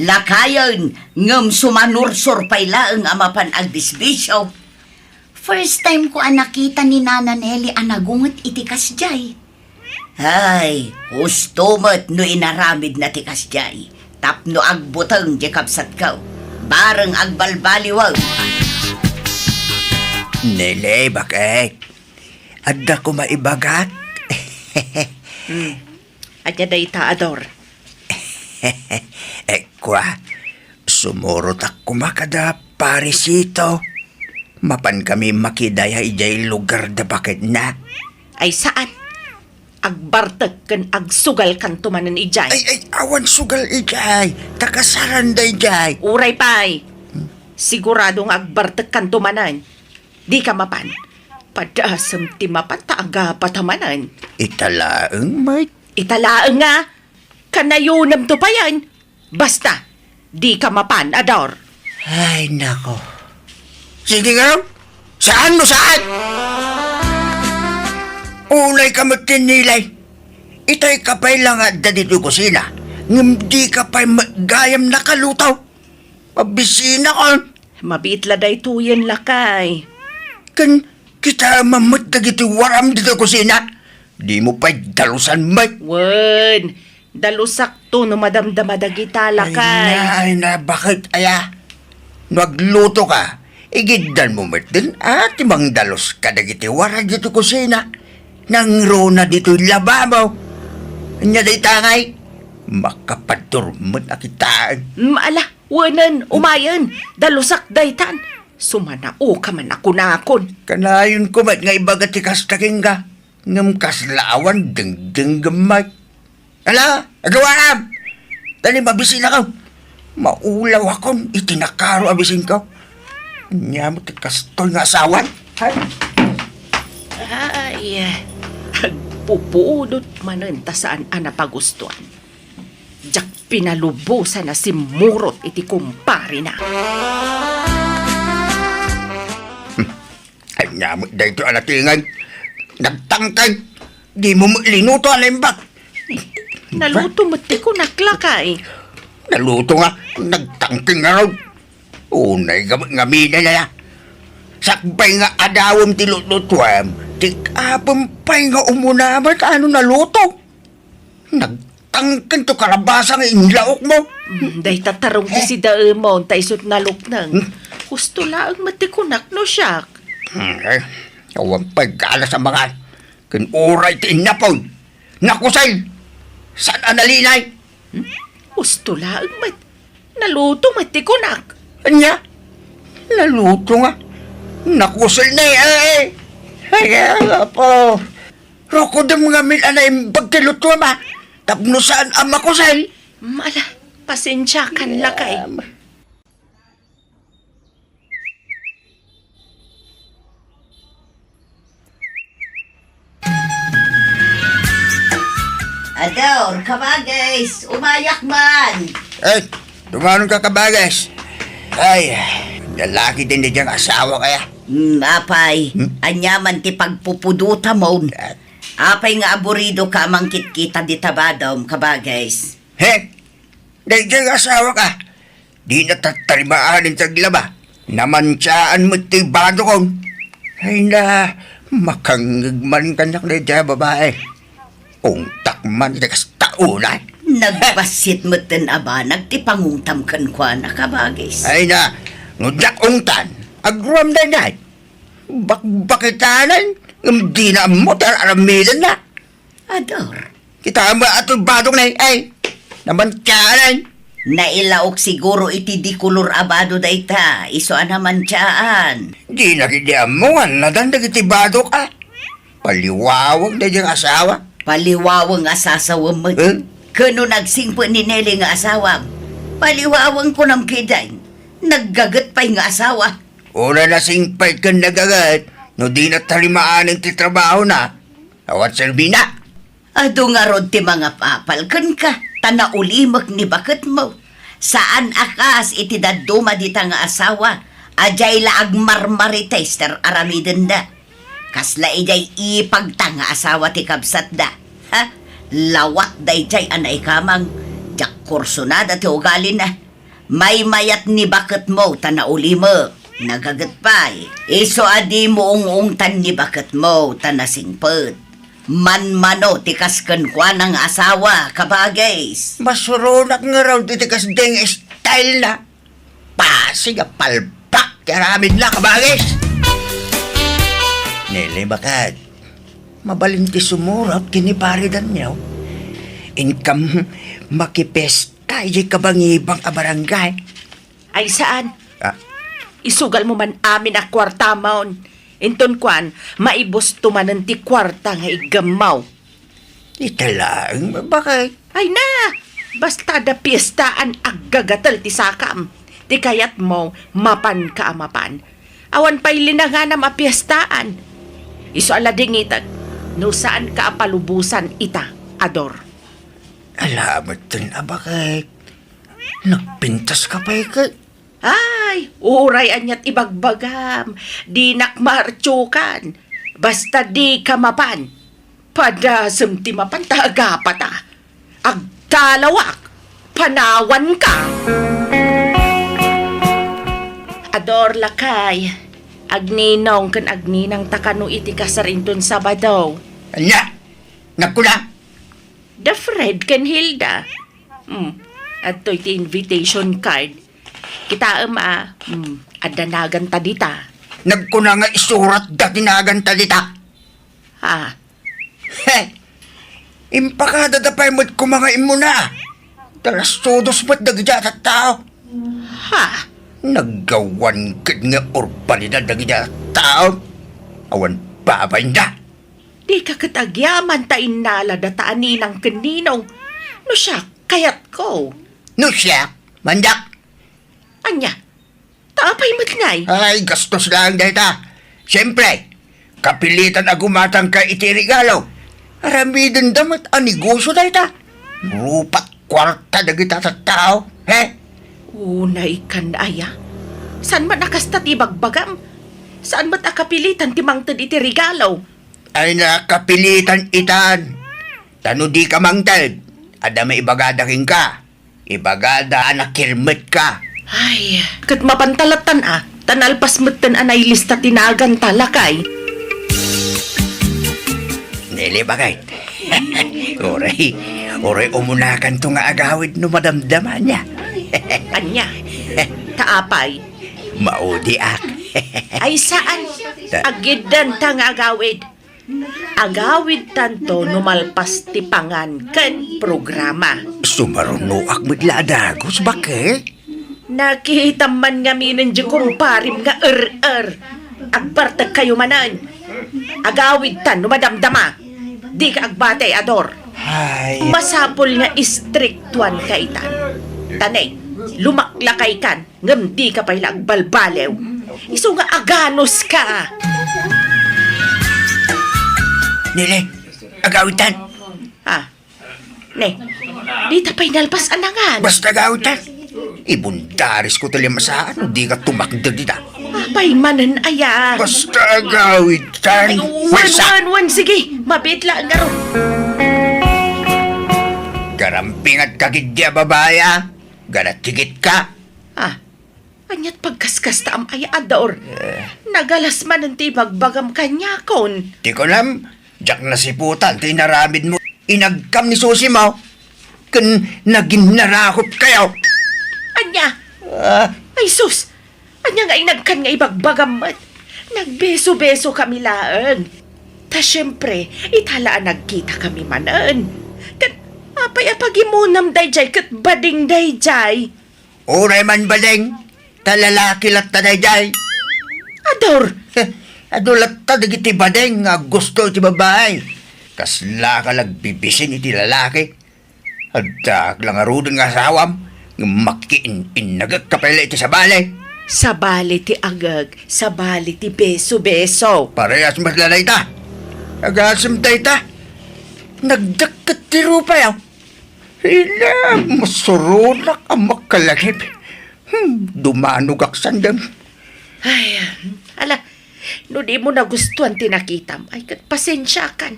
Lakayon ngam sumanursor paylaeng amapan agbisbisyo. first time ko nakita ni Nana Nelly anagungot iti kasjay. Ay, husto mo't no inaramid na ti kasjay. Tapno agbutang di kabsat ka. Bareng agbalbaliwaw. Nele, bakit? Adda ko maibagat. At yan day ta, Ador. Kwa, sumurot ako makada parisito. Mapan kami makidaya ijay lugar da bakit na. Ay saan? Agbartag kan agsugal kan tumanan ijay. Ay, awan sugal ijay. Takasaran da ijay. Uray pay. Siguradong agbartag kan tumanan. Di ka mapan. Padasam ti mapan ta aga patamanan. Italaang may. Italaang nga. Kanayunam to pa yan. Basta, di ka mapan, Ador. Ay, nako. Sige nga. Saan mo saan? Unay ka magtinilay. Itay kapay lang at dito kusina. Ngam di kapay gayam nakalutaw. Mabisina ko. Mabitla day tuyen lakay. Kan kita mamut na giti waram dito kusina. Di mo pa'y dalusan may. Wen, dalusak to no madamdamada kita lakay. Ay na, bakit aya? Nagluto ka. Igiddan mo din at imang dalos ka na giti waram dito kusina. Nang rona dito'y lababaw. Anya day tangay. Makapadurmot na kitaan. Maala, wanan, umayan, dalusak daytan. Sumanao ka man ako nakon. Kanayon ko mat nga ibagat ikas taking ka. Ngam kaslawan ding gamay. Ala, agawam! Dali mabisin ako. Maulaw akong itinakaro abisin ko. Nyamot kastoy nga asawan. Hay. Ay, agpupuudot manenta saan anapagustuhan. Jak pinalubusan na si Murot iti kumpari na. Ay nyamot dahito alatingan. Nagtangkay. Di mo linuto alimbak. Naluto mo ti ko naklakay. Naluto nga. Nagtangkay nga raw. Unay gamina na ya. Sakbay nga adawam ti lututwam. Tik-apam-pay nga umunaman ano naluto. Nagtangkan to karabasang inlaok mo. Day tatarong ti si Daemon taisot naluknang. Gusto laang matikunak no siyak. Awan pagkala sa mga kinuray ti inapon. Nakusay. Saan analinay? Gusto laang naluto matikunak. Anya? Naluto nga. Nakusay na eh. Ay, po. Roko da mga milanay bagkiluto ma. Tapno saan ang makusay? Mala, pasensya kan lakay. Ador, kabagis, umayak man. Ay, tumanon ka kabagas. Ay, lalaki din na diyang asawa kaya. Apay, anyaman ti pagpupuduta mo. Apay nga aburido ka mangkit kita di tabadom, kabagis. He, dahil diyang asawa ka. Di na tatarimaan sa glaba. Namansyaan mo ti bado kong. Ay na, makangagman ka na dyan babae. Ungtak man iti kas taunay. Nagbasit mo tin aba, nagtipangungtam kan kwa na kabagis. Ay na, ngudyak ungtan. Agruam na na. Bakitanan, hindi na motor aramidan na. Ador, Kita mo ato badong na ay. Namansyaan. nailaok siguro iti di kulur abado dayta, iso naman tiyaan. Di na kidiamungan na dandag iti bado ka. Paliwawag na diyang asawa. Paliwawang asasawam mo. Eh? Kano nagsingpo ni Nelly nga asawa. Paliwawang ko ng kiday. Naggagat pa'y nga asawa. Una na singpay ka nagagat. No di na talimaan ang titrabaho na. Awat Selvina. Ado nga rod ti mga papalkan ka. Tanaulimak ni bakit mo. Saan akas iti daduma dita nga asawa. Ajay laag marmaritester aramiden da. Kasla ijay ipagta nga asawa ti kabsat da. Ha? Lawat da ijay anay kamang. Jak kursunada ti ugali na. May mayat ni bakit mo tanauli mo. Nagagat pa'y. Iso adi mo ungungtan ni bakit mo tanasingpet. Man-mano tikas kan kwa ng asawa kabagais. Masurunak nga raw titikas ding style na. Pasig a palpak. Karamid na kabagis. Nele bakad. Mabalinti sumurap kiniparidan niyo. Income makipesta ijay kabangibang a barangay. Ay saan? Ah, Isugal mo man amin a kwarta maon. Inton kwan, maibos tumanan ti kwarta nga igamaw. ita lang. Bakit? Ay na! Basta da piyestaan aggagatal ti sakam. Ti kayat mo, mapan ka amapan. Awan pa'y linanga na mapiyestaan. Iso alading itag, no saan ka apalubusan ita, Ador. Alamat din na bakit? Nagpintas ka pa ikay. Ay, uray anyat ibagbagam. Di nakmartsukan. Basta di kamapan. Padasem ti mapan taagapata. Agtalawak. Panawan ka. Ador lakay. Agninong kan agninang takano iti kasarinton Sabado. Anya! Nakula! The Fred ken Hilda. At iti invitation card. Kita adanagan ta dita. Nagkuna nga isurat da tinagan talita. Ha? Heh! Impakada da pa'y mo't kumangain mo na. Talas todos ba't nagdya at tao? Ha? Naggawan kit nga urbanidad nagdya at tao. Awan babay na. Di ka katagyaman ta inala dataan ninang kaninong. No siya, kayat ko. No siya, mandak. Anya, taapay matnay. Ay, gastos lang dahil ta. Siyempre, kapilitan agumatang ka iti regalo. Aramidin damat ang negosyo dahil ta. Rupat kwarta na kita sa tao. He? Unay kan aya. San man nakasta ti bagbagam? Saan ba't akapilitan ti mangtad iti regalo? Ay nakapilitan itan. Tano di ka mangtad. Ada may ibagadaking ka. Ibagada anak kirmet ka. Ay, kat mapantalatan tanalpas mutan anay lista tinagan talakay. Nili bagay. Oray umunakan to nga agawid no madamdaman niya. Anya, taapay. Maudi ak. Ay saan? Agidan ta nga agawid. Agawid tanto numalpas ti pangan ken programa. Sumarunuak mitla adagos bakit? Nakita man nga minin di kumparim nga Agbartag kayo manan. Agawid tan numadamdama. Di ka agbatay, Ador. Ay, Masapol nga istriktuan ka itan. Tanay, lumaklakay kan, ngam di ka pa'y agbalbalew. Iso nga aganos ka. Nili, agawitan. Ha? Ne, di tapay nalpas anangan. Basta gawitan. Ibundaris ko tali masaan, di ka tumakda dita. Apay manan aya. Basta gawitan. Wan, sige. Mabit lang nga ron. Garamping at kagidya babaya. Garatigit ka. Anyat pagkaskas ta am aya adaor. Nagalas man ang tibagbagam kanya kon. Di ko alam, jak na siputan, tinaramid mo. Inagkam ni Susi mo. Kan naging narakot kayo. Anya, ay sus. Anya nga inagkan nga ibagbagam man. Nagbeso-beso kami laang. Ta syempre, italaan nagkita kami manan. Kan, apay-apagimunam dayjay kat bading dayjay. Uray man baling, talalaki lat tanayjay. Ador, Adulat ta dagiti badeng nga gusto ti babae. Kasla ka lagbibisin iti lalaki. Adag lang arudin nga asawam, nga makiin nagagkapela iti sabali. sabali ti agag, sabali ti beso-beso. Parehas maslalay ta. Agasam tayo ta. Nagdakat ti rupayaw. Ila, masurunak ang makalagip. Dumanog aksandam. Ay, ala, no di mo nagustuhan tinakitam, ay kat pasensya kan.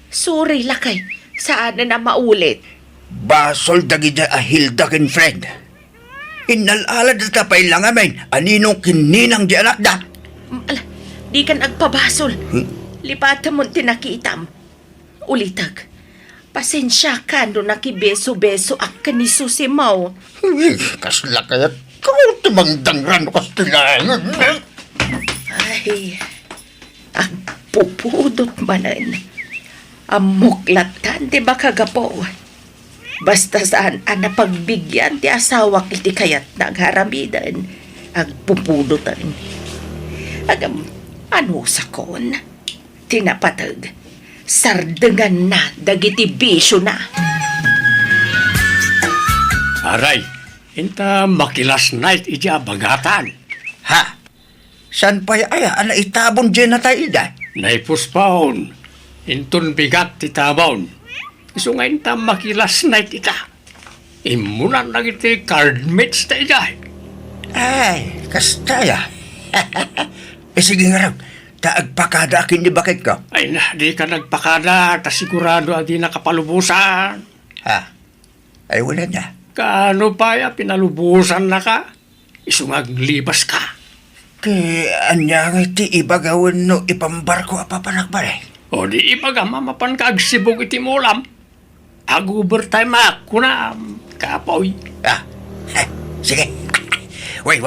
Sorry lakay, saan na maulit. Basol dagida ahilda ken friend. Inalala da tapay lang amin. Aninong kininang di anak da. Ala, di kan agpabasol. Lipatan mo tinakitam. Ulitag, pasensya ka no nakibeso-beso ak ni Susi mo. Kasla kayat kung tumangdangran ko stilangan. Ay, ang pupudot manan. Amuklatan, di ba kagapo? Basta saan ang napagbigyan ti asawa kiti kayat nagharamidan, agpupudutan. Agam, ano sakon? Tinapatag, sardengan na, dagiti bisyo na. Aray, inta makilas night ija bagatan. Ha? San pa'y aya ana itabon dyan na tayo da? Naipuspaon, intun bigat ti tabaon. Iso nga inta makilas night ita. Imunan na iti cardmates ta ija. Ay, kastaya. Sige nga raw, taagpakada akin di bakit ko. Ay na, di ka nagpakada, ta sigurado adi nakapalubusan. Ha? Ay wala na. Kaano pa ya, pinalubusan na ka? Iso nga libas ka. Anya nga iti ibagawin no ipambarko apapanakbare. O di ipagamapan ka agsibog iti mulam. Ag-overtime ako na, kapoy. Ah, sige. Wait.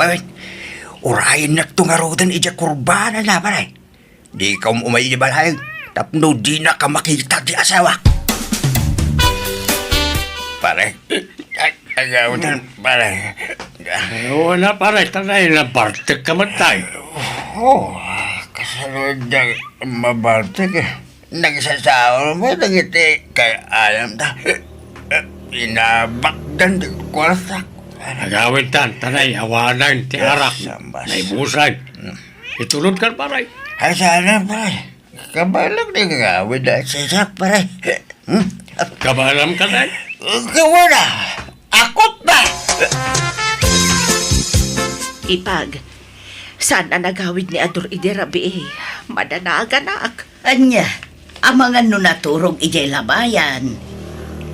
Urayin na tungarodan ija kurbana na paray. Di ka umay ibalhay. Tapno di na ka makita di asawa. Pare. Agawan pare. Oo na pare, tanay na bartek ka matay. Oh, kasalod na mabartek. Nagsasawa mo, nagiti kay alam ta. Inabakdan di kwarta. Agawin tan, tanay, awanan, ti arak, Sambas. naibusan. Itulod ka pare. Ay sana pare. Kabalag na gawin na sisak pare. Kabalam ka na. Gawa na. Akot ba? Ipag, saan na nagawid ni Ador Iderabi? Madanagan ak. Anya, ang mga nunaturog ijay labayan.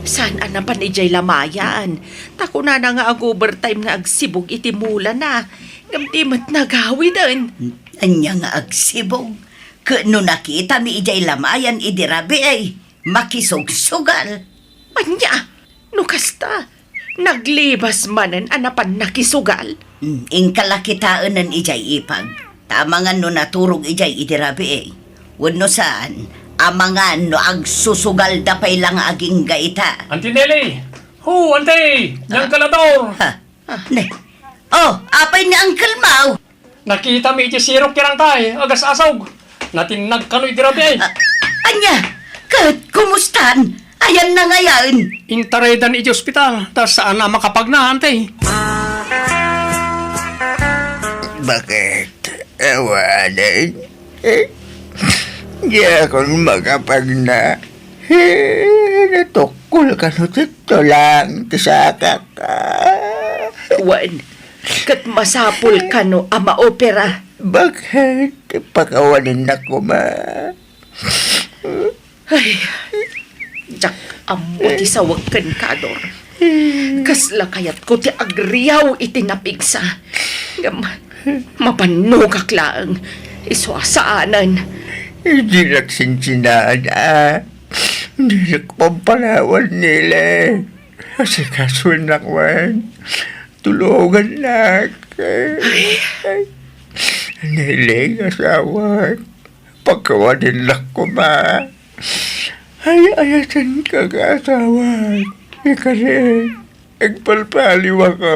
Saan ang napanijay lamayan? Tako na nga ang overtime nga agsibog itimula na. Ngamtimat nagawi din. Anya nga agsibog. Kano nakita mi ijay lamayan idirabi ay makisugsugal. Anya, nukasta. Naglibas manan anapan nakisugal. Ing kalakitaan ng ijay ipag. Tama nga nunaturog ijay idirabi ay. Wano saan, amangan no agsusugal dapay lang aging gaita. Auntie Nelly! Hu, auntie! Yang kalador! Ha? Ne. Oh, apay ni Uncle Mau. Nakita mi iti sirok kirang tay, agas asog. Natinag kano'y dirabi. Anya, kumustan? Ayan na ngayon. Intaredan iti ospital, tas saan na makapagna, auntie? Bakit? Ewanan. Di ako makapag na. Natok Kul ka no dito lang, tisaka ka. Wan, kat masapul ka no ama opera. Bakit? Pakawanin na ko, ma. Ay, jak amo ti sawagkan kador. Kasla kayat ko ti agriyaw itinapigsa. Mapanog aklaang iswasaanan. Hindi nagsinsinaan, Hindi nagpampalawan nila. Kasi kaso nakwan. Tulungan na. Niling asawa. Pagkawanin lang ko, ma. Ay, ayatan ka asawa. Kasi, agpalpaliw ako.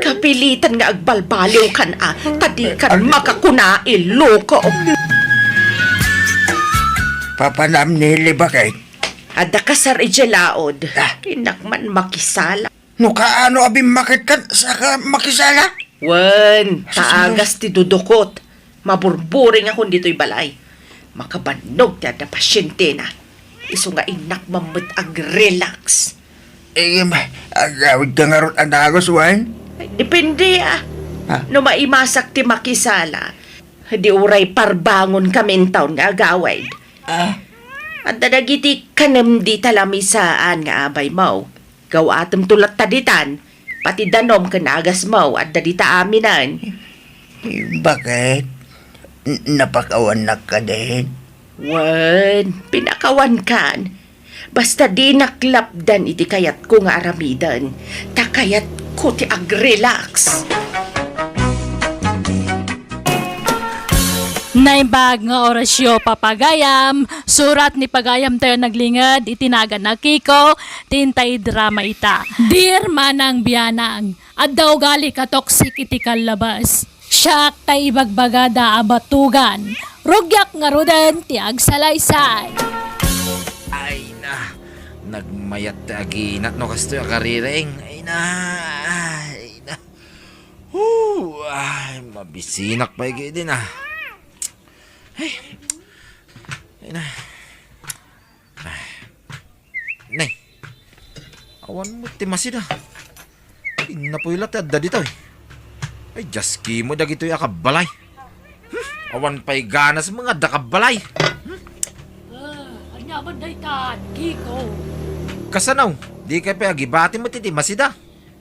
Kapilitan nga agbalbaliw kan tadi kan makakunail loko. Papanam nili bakit? Ada ka sa rijelaod. Inakman makisala. No kaano abing makit kan saka makisala? Wan, taagas ti dudukot. Maburburing ako dito'y balay. Makabanog ti ada pasyente na. Iso nga inak mamut ag-relax. Agawid ka nga ron anagos, Wan? Ay, depende Ha? No maimasak ti makisala. Di uray parbangon kamin taon nga agawid. At dadagiti kanam di talamisaan nga abay mo. Gawatem tulat taditan. Pati danom kanagas mo at dadita aminan. Bakit? Napakawan na ka din? Wan, pinakawan kan. Basta di naklapdan iti kayat ko nga aramidan. Takayat ko ti ag-relax. Naimbag nga orasyo papagayam, surat ni pagayam tayo naglingad, itinaga na Kiko, tintay drama ita. Dear manang biyanang, at daw gali ka toksik iti kalabas. Siyak tay ibagbagada abatugan, rugyak nga rudan ti agsalaysay. Ay na, nagmayat ta aginat no kasto yung karireng. Ay na. Ay, mabisinak pa yung din Ay na. Nay, awan mo timasid Inapuilat adda dito Ay, jaski mo dagito yung akabalay. Awan pa'y ganas mga dakabalay. Anya man daytan, Kiko. Kasanaw, di ka pa agibati mo titi masida.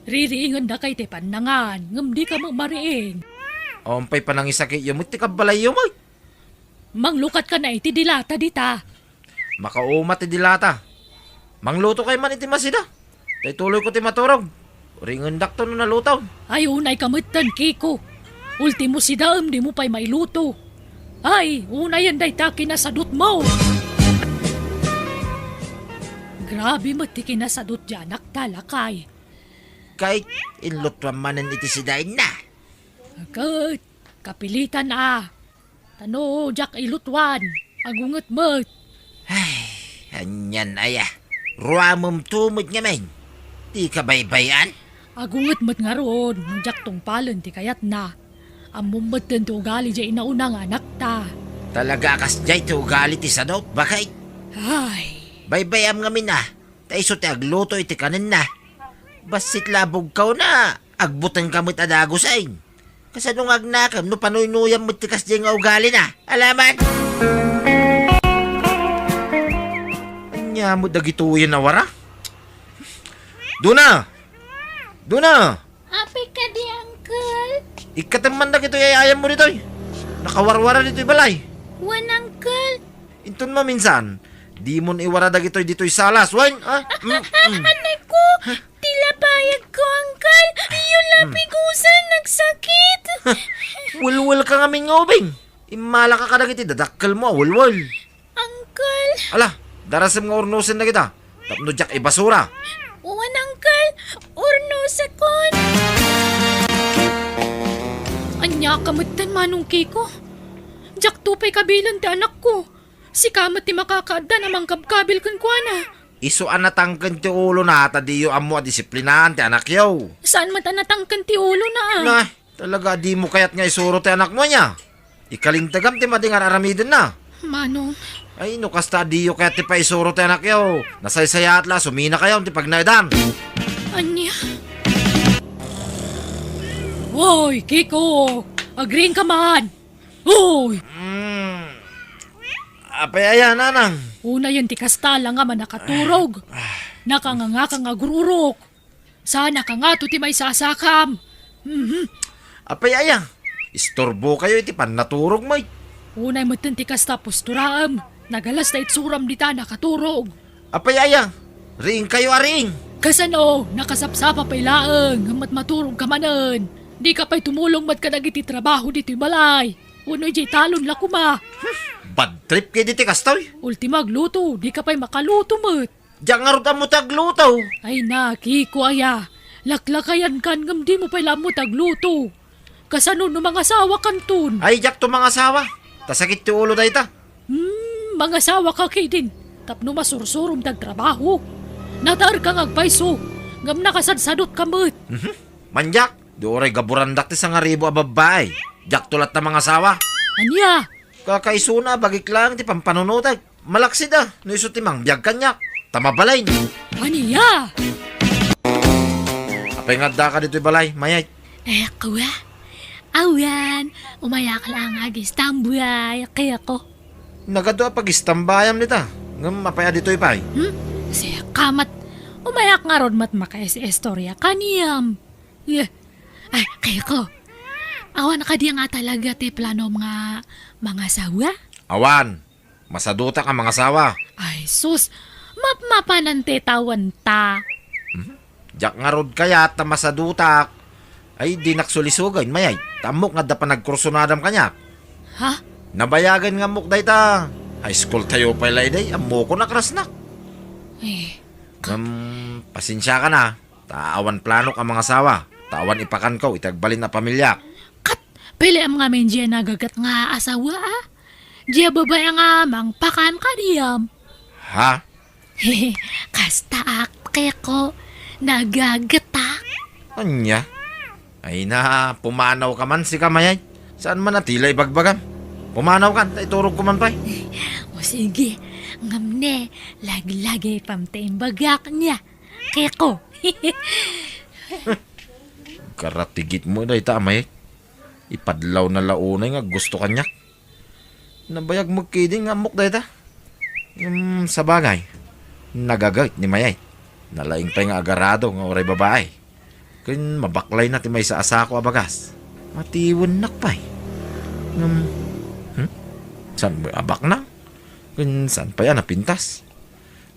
Ririingan na kay te panangan, ngam di ka mamariing. Ompay pa nang isakit yung mo ti kabalay yung mo. Manglukat ka na iti dilata dita. Makaumat ti dilata. Mangluto kay man iti masida. Tay tuloy ko ti maturog. Ringundak to no nalutaw. Ay, unay kamutan, Kiko. Ultimo si Daam, di mo pa'y mailuto. Ay, unay yan dayta kinasadot mo. Grabe mo ti kinasadot dyan, naktalakay. Kahit inlutwan manan iti sidain na. Agad, kapilitan Tano, jak ilutwan. Agungat mo. Ay, anyan aya. Ruamom tumod nga men. Di ka baybayan? Agungat mo't nga roon, nung jak tong palon ti kayat na. Amumot din to ugali dyan inauna nga anak ta. Talaga kas jay to ugali ti sadot. Bakit? Ay, Baybayam nga min Taiso ti agluto iti kanin na. Basit labog kaw na. Agbutan ka mo't adagosain. Kasanong agnakam no panoy-nuyam mo't ti kas jay nga ugali na. Alaman? Anya mo dagituyan na wara? Duna! api ka di, Uncle. Ikataman na kito yayayam mo dito Nakawarwara dito balay. Wan, Uncle. Intun maminsan, di mo iwara dagito dito'y salas. Wan? Anay ko, tila payag ko, Uncle. Yung lapigusan, nagsakit. Wulwul ka nga min ngobing. Imala ka kadagiti, dadakkel mo, wulwul. Uncle. Ala, darasam nga urnusin na kita. Tapno jak ibasura. Wan, Uncle. Urno sa kon. Anya kamutan manong Kiko. Jak tupay kabilan ti anak ko. Si kamat ti makakaada namang kabkabil kun kuana. Iso anatangkan ti ulo na tadiyo amo a disiplinahan ti anak yaw. Saan man tanatangkan ti ulo na Nah, talaga di mo kayat nga isuro ti anak mo niya. Ikalintagam ti madingar aramidin na. Manong, Ay, no kasta diyo kaya ti pa isuro ti anak yaw. Nasaysaya atla, sumina kayo ti pagnaidan. Anya? Woy, Kiko! Agreeing ka man! Uy! Apay ayan, nanang. Una yun ti kastala nga man nakaturog. Nakanganga ka nga gururok. Sana ka nga to ti may sasakam. Apay ayan. Istorbo kayo iti pan naturog may. Unay mo ti kasta posturaam. Nagalas na itsuram di ta nakaturog. Apay ayan. Ring kayo aring. Kasano, nakasapsapa pa ilaang, hamat maturog ka manan. Di ka pa'y tumulong mat ka nagiti trabaho dito'y balay. Uno'y jay talon la kuma. Bad trip kayo diti kastoy. Ultima agluto, di ka pa'y makaluto mat. Diyan nga rin mo taglutaw. Ay na, Kiko aya. Laklakayan kan ngam di mo pa'y lamot agluto. Kasano no mga sawa kantun. Ay, jak to mga asawa. Tasakit ti ulo dahi ta. Mga sawa ka kay din. Tapno masursurom tagtrabaho. Natar kang agpaiso. Ngam nakasadsadot ka mat. Manjak. Doray gaburandak ti sangaribo a babay. Jak tulat na mga asawa. Anya? Kakaisuna, bagik lang ti pampanunutay. Malaksid ah. No iso ti mang biyag kanyak. Tamabalay. Anya? Apay nga da ka dito'y balay, mayay. Kuya. Awan. Umayak lang agis tambuay. Kaya ko. Nagado pag istambayam nita. Ngam apay dito'y pay. Si kamat. Umayak nga ron mat makaisi istorya kaniyam. Yeah. Ay, kaya ko. Awan ka di nga talaga ti plano mga sawa? Awan. Masaduta ka mga asawa. Ay, sus. Mapmapanante tawan ta. Jak nga rod kaya ta masadutak. Ay di naksulisugan, mayay. Tamok nga da pa nagkursunadam kanya. Ha? Nabayagan nga muk day ta. High school tayo pa ilay day. Amo ko nakrasnak. Eh, Pasensya ka na. Taawan plano ka mga asawa. Tawan ipakan ko, itagbalin na pamilya. kat. Pili ang nga men diya nagagat nga asawa ah. Diya babay nga mang pakan ka diyam. Ha? Hehe, kasta kaya ko nagagatak. Anya? Ay na, pumanaw ka man si kamayay. Saan man natila ibagbagan? Pumanaw ka, iturog ko man pa'y. O sige, ngamne, lagi-lagi pamtaimbagak niya. Kaya ko. Karatigit mo day tamay. Ipadlaw na launay nga gusto kanya. Nabayag mo kidding nga muk day ta. Sa bagay, nagagayt ni Mayay. Nalaing pa nga agarado nga oray babae. Kun mabaklay na ti may sa asako abagas. Matiwan nakpay. San mo abak na? Kun saan pa yan napintas?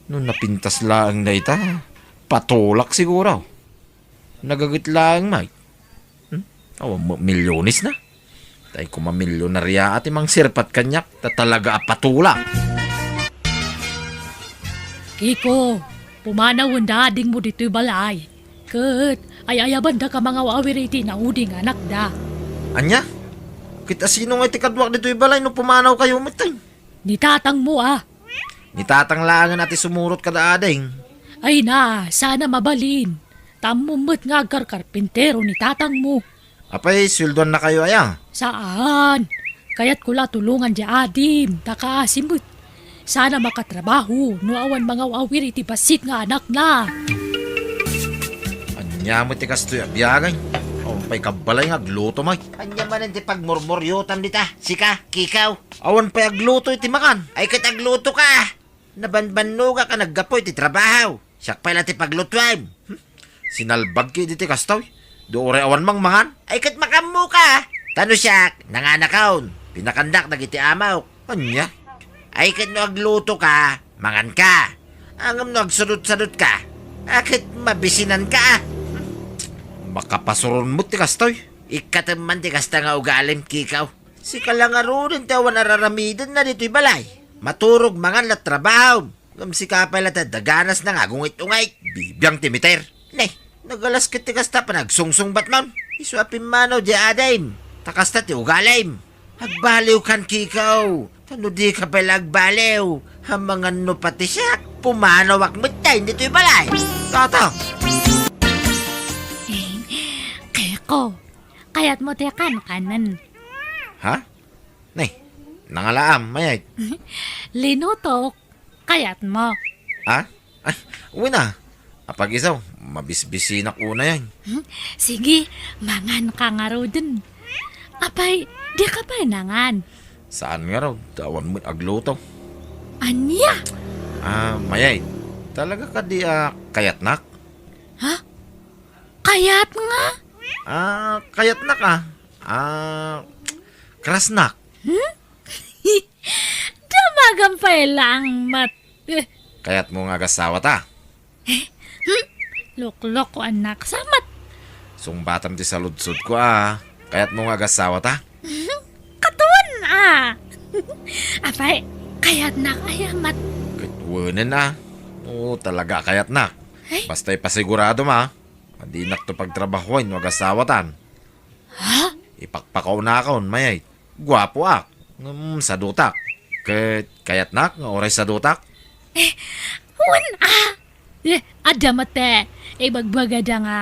Nung napintas lang na ita, patulak siguro. Nagagit lang, Mike. Milyonis na. Tay ko mamilyonarya at imang sirpat kanyak ta talaga apatulak. Kiko, pumanaw ang dading mo dito'y balay. Kat, ay ayaban da ka mga wawiriti na uding anak da. Anya? Kita sino nga itikadwak dito ibalay no pumanaw kayo matay. Nitatang mo ah. Nitatang langan ati sumurot kada ading. Ay na, sana mabalin. Tamumot nga karpintero ni tatang mo. Apay, sweldoan na kayo aya. Saan? Kaya't kula tulungan di adim, takaasimot. Sana makatrabaho, no awan mga wawir iti basit nga anak na. Anya mo tikas to abiyagay. Pay kabalay nga agluto may. Anya man hindi pagmurmuryotan dita. Sika, kikaw. Awan pay agluto iti makan. Ay kat agluto ka. Nabanbanuga ka naggapoy iti trabaho. Siyak pala ti paglutuan. Sinalbag ki diti kastoy. Doore awan mang mangan. Ay kat makamu ka. Tano siyak, nanganakaon. Pinakandak nagiti amaw. Anya? Ay kat no agluto ka, mangan ka. Angam no agsadot-sadot ka. Akit mabisinan ka. Makapasuron mo ti kastoy. Ikataman ti kasta nga ugalim kikaw. Si kalangarunin tawan araramidan na dito'y balay. Maturog mangan lat trabaho. Ngam si kapay lat daganas na nga gungit-ungay. Bibiyang timiter. Nay, nagalas kiti kasta pa nagsungsung batman. Iswapin manaw di adaym. Takasta ti ugalim. Agbaliw kan kikaw. Tano di ka pala agbaliw. Hamangan no pati siya. Pumanawak mo tayo dito'y balay. Tata. Kaya ko, kaya't mo tekan kanan. Ha? Nay, Nangalaam, mayay. Linutok. Kayat mo. Ha? Ay, uwi na. Apag isaw, mabisbisinak una yan. Sige, mangan ka nga raw dun. Apay, di ka pa nangan. Saan nga raw? Tawan mo agluto. Anya? Mayay. Talaga ka di kayatnak? Kayat nga? Kayatnak krasnak. Damagampay lang, mat. Kayat mo nga gasawa ta. Luklok ko anak, samat. Sungbatam ti sa ludsod ko Kayat mo nga gasawa ta. Katuan Apay, kayat na kaya mat. Kitwanin Oo, talaga kayatnak. Ay. Basta'y pasigurado Hindi nak to pagtrabahoin wag asawa tan. Ha? Ipakpakaw na akon, mayay. Gwapo sa dutak. Kayatnak, nga oray sa dutak. Ada mate, bagbagada nga.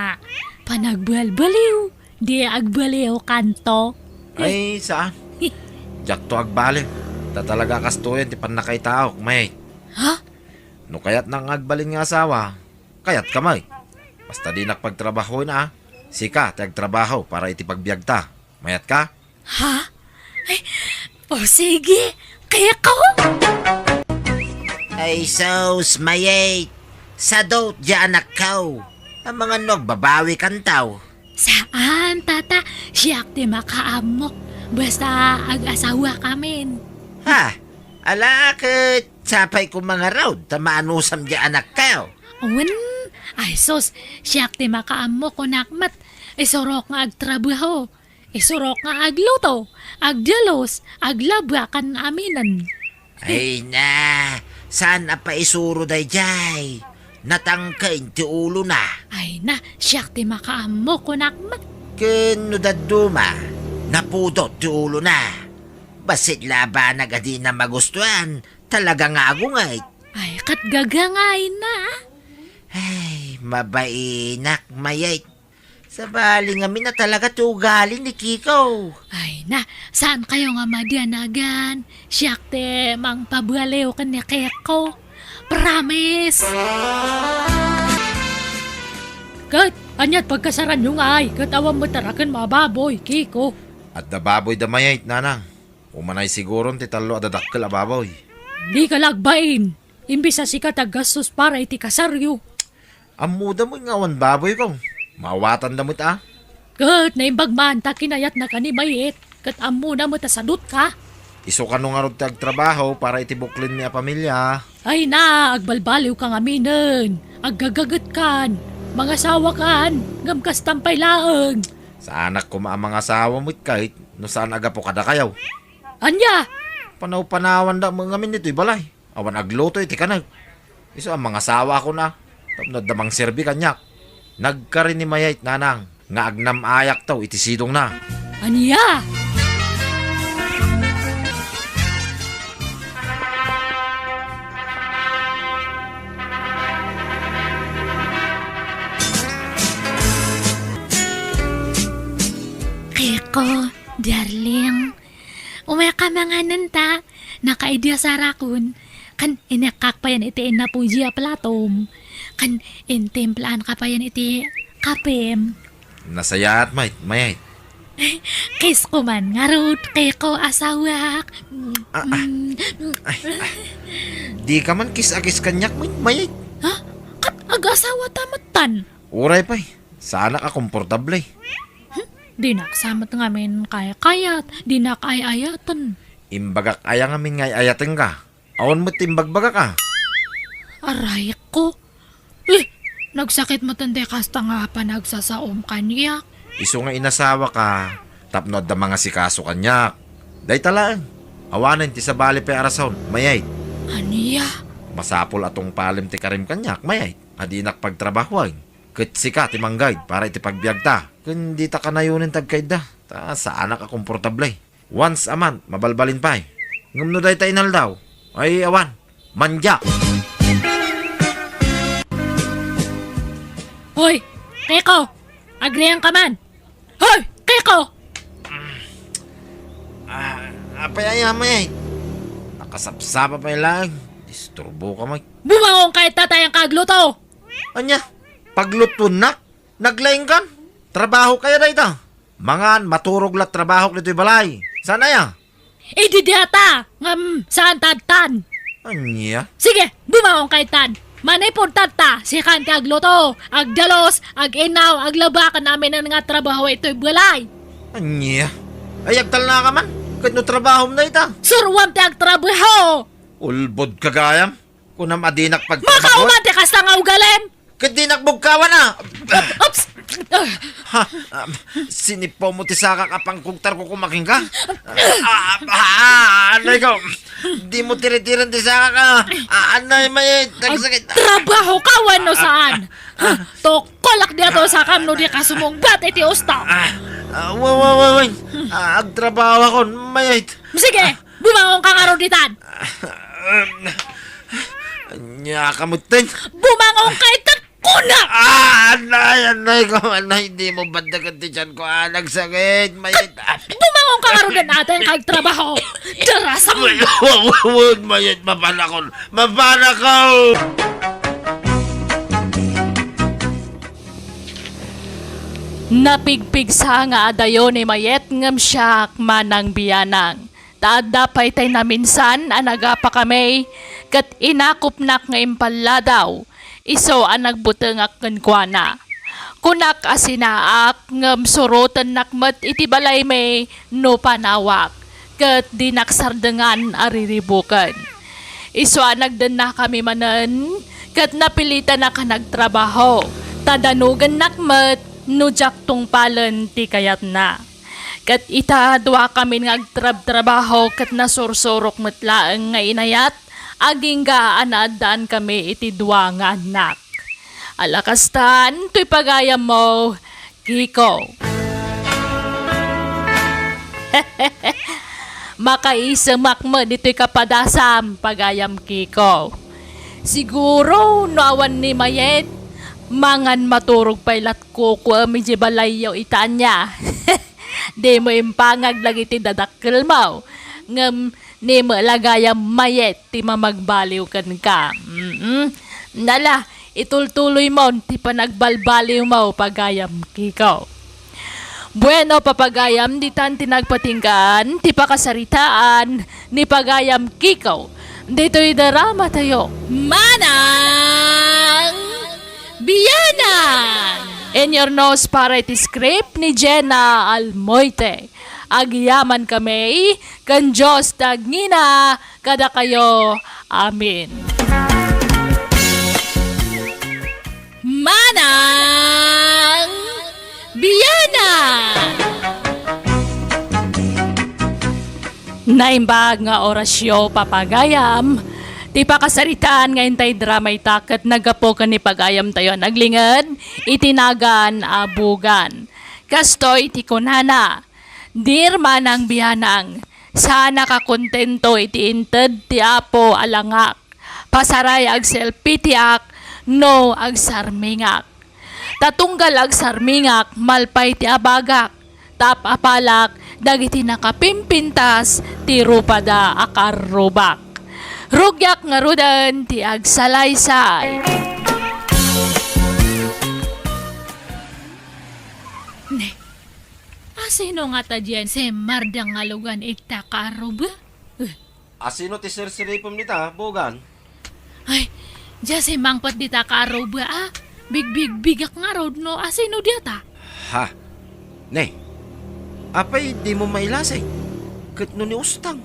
Panagbalbaliw, di agbaliw kanto. Ay, saan? Jak to agbali. Talaga kastuyan ti panakay tao, mayay. Ha? No kayat nang agbalin nga asawa, kayat kamay. Basta di nakpagtrabaho Sika, ti agtrabaho para iti pagbiag ta. Mayat ka? Ha? Ay, sige, kaya ko? Ay, sos, mayay. Sa dot di anak kaw. Ang mga babawi kan tao. Saan, tata? Siyak di makaamok. Basta ag-asawa kamin. Ha? Alakit. Sapay ko mga raud. Tamaanusam di anak kaw. Awan, ay sos, siyak di makaamok ko nakmat. Isurok nga agtrabaho. Isurok nga agluto. Agdalos. Aglabakan aminan. Ay na. Saan pa isuro day jay? Natangkain ti ulo na. Ay na, siyak di makaamok ko nakmat. Kano daduma. Napudot ti ulo na. Basit laban na gadi na magustuhan. Talaga nga agungay. Ay, katgagangay na. Ay, mabainak, mayay. Sa bali nga na talaga tugalin ni Kiko. Ay na, saan kayo nga madianagan? Siyak te, mang pabaliw ka ni Keko. Promise! Kat, anyat pagkasaran yung ay, katawang mo tarakan mababoy, Kiko. At da baboy da mayay, nanang. Umanay siguro ti talo at dadakkel a baboy. Di ka lagbain. Imbis sa sikat gastos para iti kasaryo. Amuda mo nga wan baboy ko. Mawatan damot Kat, naimbagman ta kinayat na kanimayit. Kat amo na mo ta sadut ka. Iso ka nung arod trabaho para itibuklin niya pamilya. Ay na, agbalbaliw kang aminin. Aggagagat kan. Mga sawa kan. Gamkas tampay laang. Sa anak ko mga asawa mo't kahit no saan aga po kada kayaw. Anya? Panaw-panawan da mga amin nito'y balay. Awan agluto iti kanag. Iso ang mga asawa ko na. Tapos damang serbi kanyak. Nagkarin ni mayait nanang. Nga agnam ayak taw iti sidong na. Anya? Keko, darling. Umaya ka mga nanta. Naka-idea sa rakun. Kan inekak pa yan iti na pujiya platom. Kan intimplaan ka pa yan iti kapem. Nasaya at mayait. Kais ko man, ngarut, keko asawak. Di ka man kis-akis kanyak mayait. Ha? Kat ag-asawa tamatan. Uray pa'y. Sana ka komportable. Di naksamat ngamin kaya-kayat. Di nakayayatan. Imbagak ayang amin ngay ayatin ka. Awan mo timbagbaga ka. Aray ko. Nagsakit matanda kasta nga pa nagsasaom kanyak. Iso nga inasawa ka. Tapnod da mga sikaso kanyak. Day talaan. Awanan ti sa bali pe arason. Mayay. Aniya? Masapol atong palim ti karim kanyak. Mayay. Adinak pagtrabahuay. Kitsika ti manggay para iti pagbiag ta. Kundi ta kanayunin tagkaid da. Ta sa anak ka komportable. Once a month, mabalbalin pa Ngumno day ta inal daw. Ay awan. Manja. Hoy! Keko! Agrehan ka man! Hoy! Keko! Apay ay may. Nakasapsapa pa lang. Disturbo ka may. Bumangon kahit tatay ang kagluto. Anya, pagluto na. Naglaing kan. Trabaho kaya na ito. Mangan, maturog lat trabaho nito'y balay. Sana ya? Ididiyata. Saan tan? Anya? Sige, bumangon kahit tan. Manay portata, si kanti agluto, agdalos, aginaw, aglabakan namin ng nga trabaho ito'y balay. Anya? Ay, agtal na ka man. Kahit no trabaho mo na ita. Surwam ti agtrabaho. Ulbod kagayam. Kunam adinak pag Makaumati ka sa nga ugalim. Kahit di nakbugkawan na. Oops! Ha? Sinipaw mo ti saka kapang kugtar ko kumaking ka? Anay ko. Di mo tiritiran ti saka ka. Anay may tagsakit. Trabaho ka, wano saan? Tokolak diya to sa kamno di ka sumungbat iti usta. Wait. Agtrabaho ako. Mayait. Sige, bumangon ka nga roditan. Anya kamutin. Bumangon ka itakuna! Anay ko. Anay, di mo bandagan ti dyan ko. Nagsakit. Mayait. Bumangon ka nga rodan natin kagtrabaho. Darasam! Huwag mayait. Mapanakon. Mapanakaw! Napigpig sa nga adayo ni Mayet ngam siya manang biyanang. Taada pa'y tay na minsan anaga pa kami kat inakupnak nga impala daw. Iso ang nagbutang ak kenkwana. Kunak asinaak ngam surutan nakmat iti balay may no panawak. Kat dinaksardengan ariribukan. Iso ang nagdan na kami manan kat napilitan na ka nagtrabaho. Tadanugan nakmat nujak tong palan ti kayat na. Kat ita dua kami nga agtrab-trabaho kat nasursurok matlaang nga inayat, aging gaan adaan kami iti dua nga anak. Alakastan, to'y pagayam mo, Kiko. Makaisamak mo dito'y kapadasam, pagayam Kiko. Siguro, nawan ni Mayet, mangan maturog pailat ko medyo balayaw itaan niya. Di mo impangag lagi ti dadakkel mo. Ngam ni mo lagayam Mayet ti mamagbaliw kan ka. Nala, itultuloy mo ti panagbalbaliw mo pagayam Kiko. Bueno papagayam di tan tinagpatinggan ti pakasaritaan ni pagayam Kiko. Dito'y darama tayo. Manang Biyanang! In your nose para iti script ni Jenna Almoite. Agyaman kami, kan Diyos tagngina, kada kayo. Amin. Manang Biyanang! Naimbag nga orasyo papagayam, ti pakasaritaan nga intay dramay takat nagapo ka ni pagayam tayo naglingad, itinagan abugan. Kastoy ti kunana, dir manang biyanang, sana ka kontento iti inted ti apo alangak, pasaray ag selfie tiak, no ag sarmingak. Tatunggal ag sarmingak, malpay ti abagak, tap apalak, dagiti nakapimpintas, ti rupada akarubak. Rugyak nga rudan ti agsalaysay. Ne, asino nga ta dyan si Mardang Alugan itakaruba? Asino ti sirsiripom nita, Bogan? Ay, dyan si Mangpat di takaruba ah. Big-bigak nga road no, asino diyata? Ha? Ne, apay di mo mailasay. Kat no ni Ustang.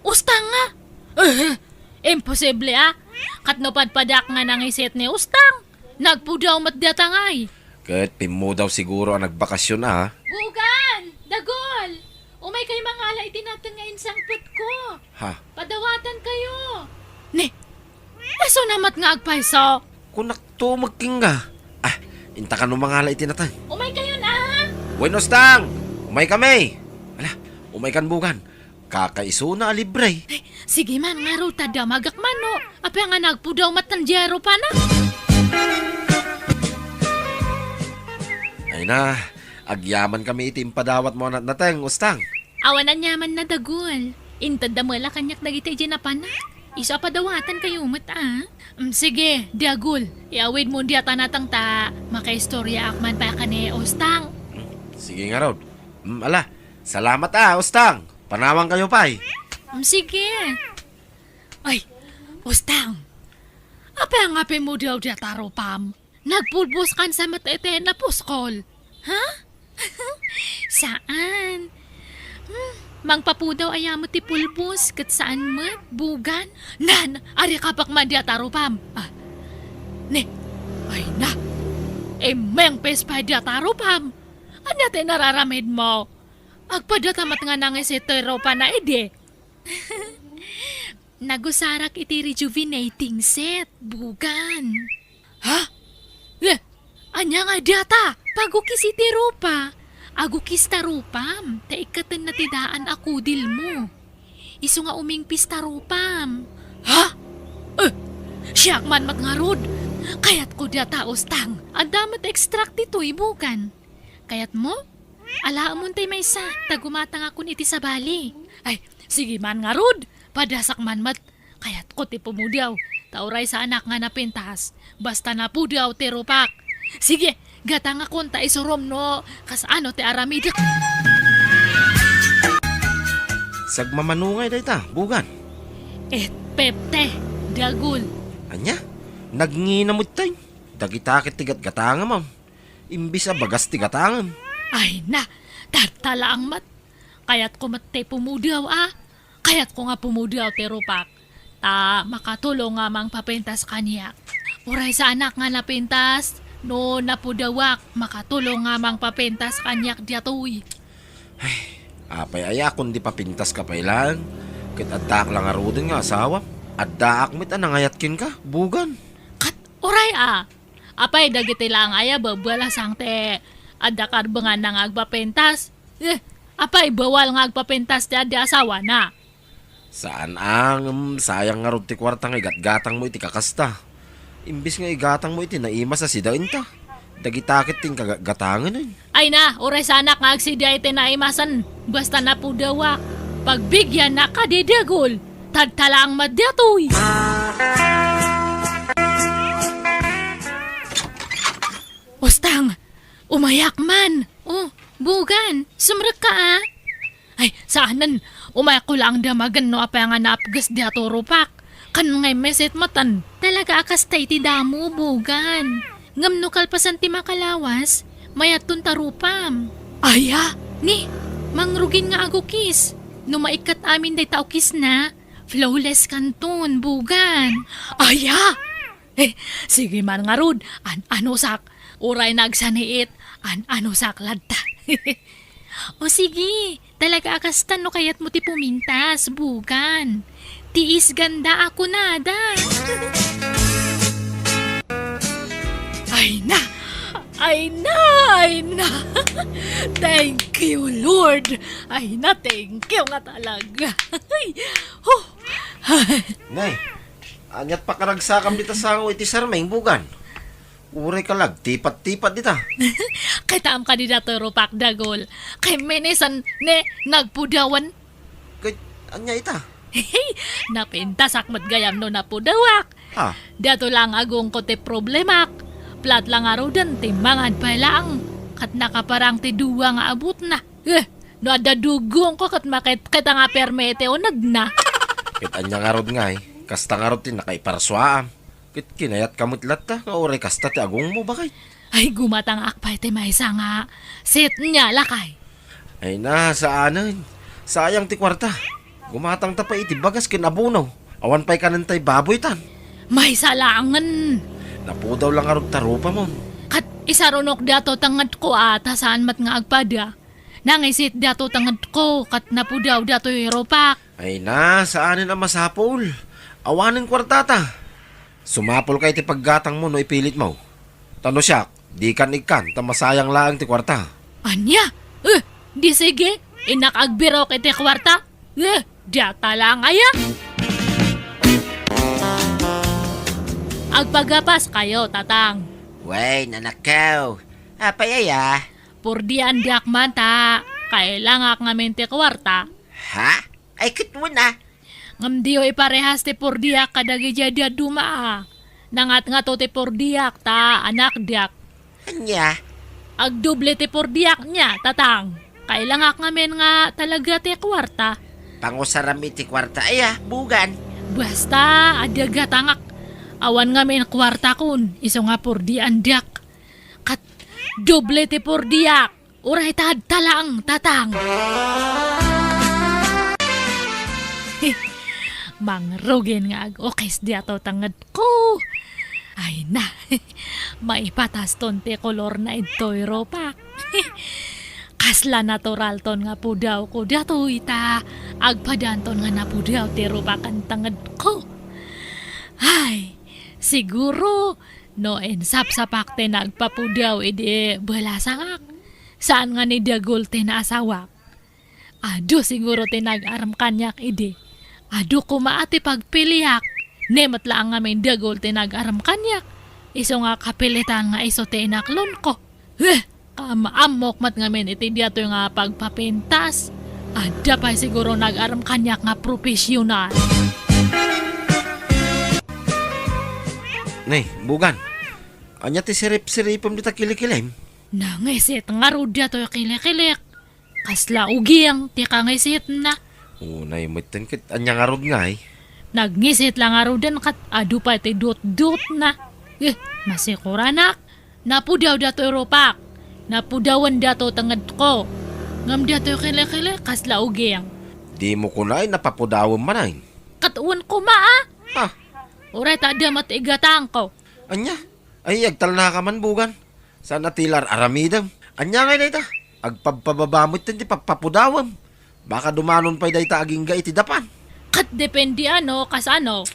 Ustang nga! Imposible ah. Katnopadpadak nga nangisit ni Ustang. Nagpudaw matdata ngay. Kat pimo daw siguro ang nagbakasyon na ha. Bugan! Dagol! Umay kayo mga ala itinatan nga insang put ko. Ha? Padawatan kayo. Ne, aso namat nga agpaiso. Kunak to magkingga. Inta ka no mga alay tinatan. Umay kayo na. Buenos Tang! Umay kami! Ala, umay kan Bogan. Kakaiso na alibre. Ay, sige man nga ro tada magakman no. Apa nga nagpudaw matanjero pa na. Ay na, agyaman kami itim padawat mo nateng, Ustang. Awanan yaman na dagol. Intad da mala kanyak dagiti dyan na pana. Isa pa dawatan kayo mata. Sige, diagul. Iawid mo diya tanatang ta. Makaistorya akman pa ka ni Ostang. Sige nga Rod. Ala, salamat Ostang. Panawang kayo pay. Sige. Ay, Ostang. Apa ang ape mo daw diya taro pam? Nagpulbos kan sa matete na puskol. Ha? Saan? Mangpapu daw ayamo ti pulbos kat saan mat, bugan. Nan, ari kapak man diya taro pam. Ne, ay na. Meng pes pa diya taro pam. Ano te nararamid mo? Agpadatamat nga nang esetero pa na ide. Nagusarak iti rejuvenating set, bugan. Ha? Anya nga data, pagukis iti rupa. Agukis tarupam, taikatan na tidaan ako dil mo. Isu nga uming pistarupam. Ha? Siyak man matngarod. Kayat ko data Ostang, ang damat extract ito ibukan. Kayat mo? Alaamon tay may sa, tagumatang akon iti sa bali. Ay, sige man nga rod, padasak man mat. Kayat ko ti pumudaw, tauray sa anak nga napintas. Basta na pudaw ti rupak. Sige, gatang akon ta isurom no, kas ano ti aramid. Sagmamanungay day ta, bugan. Pepte, dagul. Anya, nagnginamot tayo. Dagitakit tigat gatangan, ma'am. Imbis bagas ti gatangan. Ay na, tartala ang mat. Kayat ko mat te pumudaw Kayat ko nga pumudaw te rupak. Ta makatulong nga mang papentas kaniyak. Uray sa anak nga napintas, no napudawak, makatulong nga mang papentas kanyak diatoy. Apay aya kundi papintas ka pailan. Kit addaak lang arudin nga asawa. Addaak mit nangayatkin ka, bugan. Kat, uray Apay dagiti lang aya babala sang te. Adakar ba nga nang agpapentas? Apay bawal nga agpapentas ti adi asawa na. Saan sayang nga rod ti kwarta nga igatgatang mo iti kakasta. Imbis nga igatang mo iti naima sa sidain ta. Dagitakit ting kagatangan ay. Ay na, uray sa anak nga agsidya iti naimasan. Basta na po dawa. Pagbigyan na kadidagol. Tagtala ang madyatoy. Ostang, umayak man. Bugan, sumrek ka Ay, saanan, umayak ko lang damagan no apa nga naapgas di ato rupak. Kan ngay meset matan, talaga akas tay ti damo, bugan. Ngam no kalpasan ti makalawas, mayatun tarupam. Aya, ni, mangrugin nga agukis. No maikat amin day taukis na, flawless kanton, bugan. Aya! Sige man nga rod, ano sak, uray nagsaniit, ano sak ladta. O sige, talaga akastan no kayat mo ti pumintas, bugan. Tiis ganda ako nada. Ay na! Ay na! Thank you, Lord! Ay na, thank you nga talaga. Nay, anyat pa karagsakam dita sa iti sarmeng, bugan. Uray ka lag, tipat-tipat dita. Kay taam ka di dato rupak dagol. Kay menesan ne nagpudawan. Kay, anya ita? Napintas akmat gayam no napudawak. Ha? Dato lang agong ko te problemak. Plat lang araw dan timbangad pa lang. Kat nakaparang ti duwa nga abot na. No ada dugong ko kat makit kita nga permete o nagna. Kit anya nga rod nga kasta nga rod ti nakaiparaswaam. Kit kinayat kamutlat ta, nga oray kasta ti agong mo bakay. Ay gumatang akpay ti maysa nga. Sit niya lakay. Ay na, saanan. Sayang ti kwarta. Gumatang ta pa iti bagas kinabunaw. Awan pa'y kanantay baboy tan. May salangan. Napudaw lang arog tarupa mo. Kat isarunok dato tangad ko ata saan mat nga agpada. Nangisit dato tangad ko kat napudaw dato Europak. Ay na, saanin ang masapol. Awanin kwarta ta. Sumapol kay ti paggatang mo no ipilit mo. Tano siya, di kan ikan, tamasayang laang ti kwarta. Anya? Di sige, inakagbiro kay ti kwarta. Diyata lang aya. Agpagapas kayo, tatang. Wey, nanakaw. Apay aya. Purdian diak man ta. Kailangan ngamin ti kwarta. Ha? Ay kitmo na. Ngam diyo iparehas ti pordiak kadagi jadi dumaa. Nangat nga to ti pordiak ta anak diak. Anya? Agdoble ti pordiak niya, tatang. Kailangan ngamin nga talaga ti kwarta. Pangusaram iti kwarta ay bugan. Basta, adaga tangak. Awan ngamin kwarta kun, iso nga pordian diak. Kat, doble ti pordiak. Uray tad talang, tatang. Mangrugin nga ag-okis di ato tangad ko. Ay na, maipatas ton ti kolor na ito'y ropak. Kasla natural ton nga pudaw ko dato ita. Agpadanton nga napudaw ti ropakan tangad ko. Ay, siguro no ensap sa pakte nagpapudaw edi balasangak. Saan nga ni Dagol tinasawak? Ado siguro tinag-aram kanyak edi. Ado kumaati pagpiliyak. Nemat lang nga may Dagol tinag-aram kanyak. Iso nga kapilitan nga iso tinaklon ko. Kamaamok mat nga men iti diato nga pagpapintas. Ada pa siguro nag-aram kanyak nga profesional. Nay, bugan. Anya ti sirip-siripom dita kilikilem. Nangisit nga ro diato kilik-kilik. Kasla ugiang ti kangisit na. Nay, miten kit anya nga rod nga Nagngisit lang nga ro dan kat adu pa ti dut-dut na. Masikuranak. Napudaw dato ropak. Napudawan dato tangad ko. Ngam dato kilik-kilik kasla ugiang. Di mo kunay napapudawam manay. Katuan ko maa. Ha? Uray ta da matigatang ko. Anya? Ay, agtal na ka man bugan. Sana tilar aramidam. Anya nga ita. Agpababamot din ti papapudawam. Baka dumanon pa'y day ta aging ga iti dapan. Kat depende ano, kas ano.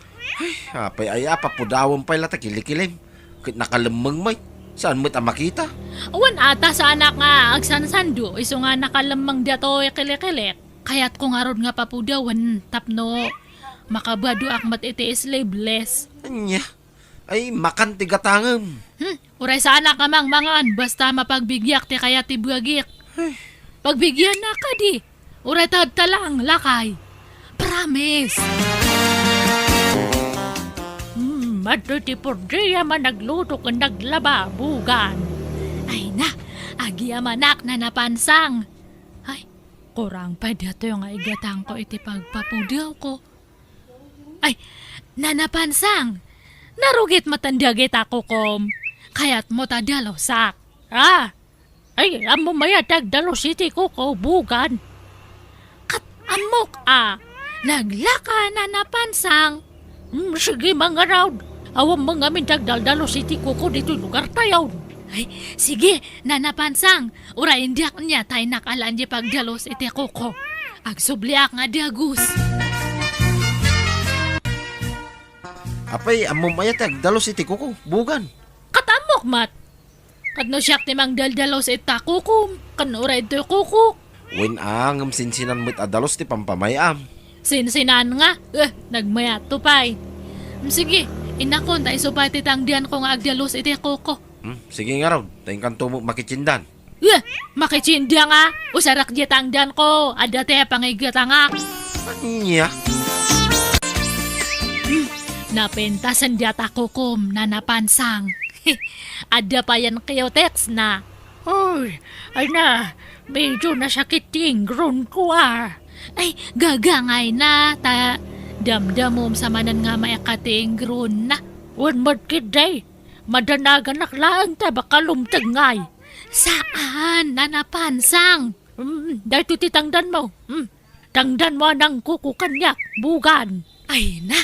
Apay ay papudawam pa'y lata kilikilim. Kit nakalamang may. Saan mo't makita? Awan ata sa anak nga agsansando. Iso nga nakalamang dato kilik-kilik. Kaya't kung arod nga papudawan tapno. Makabado akmat iti slaveless. Anya? Ay, makan ti gatangam. Uray sa anak amang mangan, basta mapagbigyak ti kaya ti buagik. Pagbigyan na ka di. Uray tad talang, lakay. Promise. Madto ti pordiya man nagluto kung naglaba, bugan. Ay na, agi amanak na napansang. Ay, kurang pa dito yung igatang ko iti pagpapudaw ko. Ay, nanapansang. Narugit matandagit ako kom. Kaya't mo tadalosak. Ay, amo maya tagdalos iti ko bugan. Kat amok naglaka na napansang. Sige mga raw. Awang mga min tagdaldalos iti ko dito lugar tayaw. Ay, sige, nanapansang. Ura indiak niya tayo nakalaan di pagdalos iti ko. Agsubliak nga diagus. Apay, amom ayat dalos iti kuko, bugan. Katamok mat. Kadno siyak timang daldalos ita kukum. Kanura ito kuko. Wen angam sinsinan mo't adalos ti pampamayam. Sinsinan nga. Nagmayat to pay. Sige, inakon tayo supay titangdian ko nga agdalos iti kuko. Sige nga raw, tayong kanto mo makichindan. Makichindia nga. Usarak di tangdian ko. Ada te pangigatangak. Anya? Napentasan diyata kukum na napansang. Ada pa yan kayo text na. Ay na, medyo nasakit tingron ko Ay, gagangay na, ta damdamom sa manan nga maakating gron na. Wan madkiday, madanagan naklaan ta baka lumtagngay. Saan na napansang? Dahil titangdan mo. Tangdan mo ng kukukan niya, bugan. Ay na,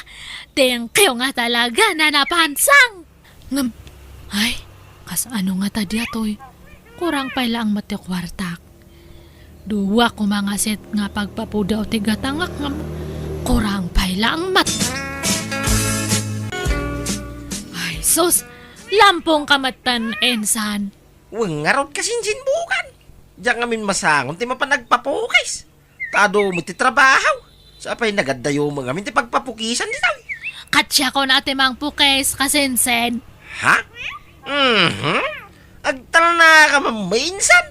thank you nga talaga na napansang. Ay, kas ano nga tadi atoy? Kurang pa lang matikwartak. Duwa ko mga set nga pagpapudaw tigatangak nga kurang pa lang mat. Ay, sus, lampong kamatan ensan. Weng nga raw kasinsin bukan. Diyan ngamin masangon ti mapanagpapukis. Tado mo ti trabaho. Sa apay nagadayo mo ngamin ti pagpapukisan dito. Katsya ko natin mang pukes kasinsen. Ha? Agtal na ka mamainsan.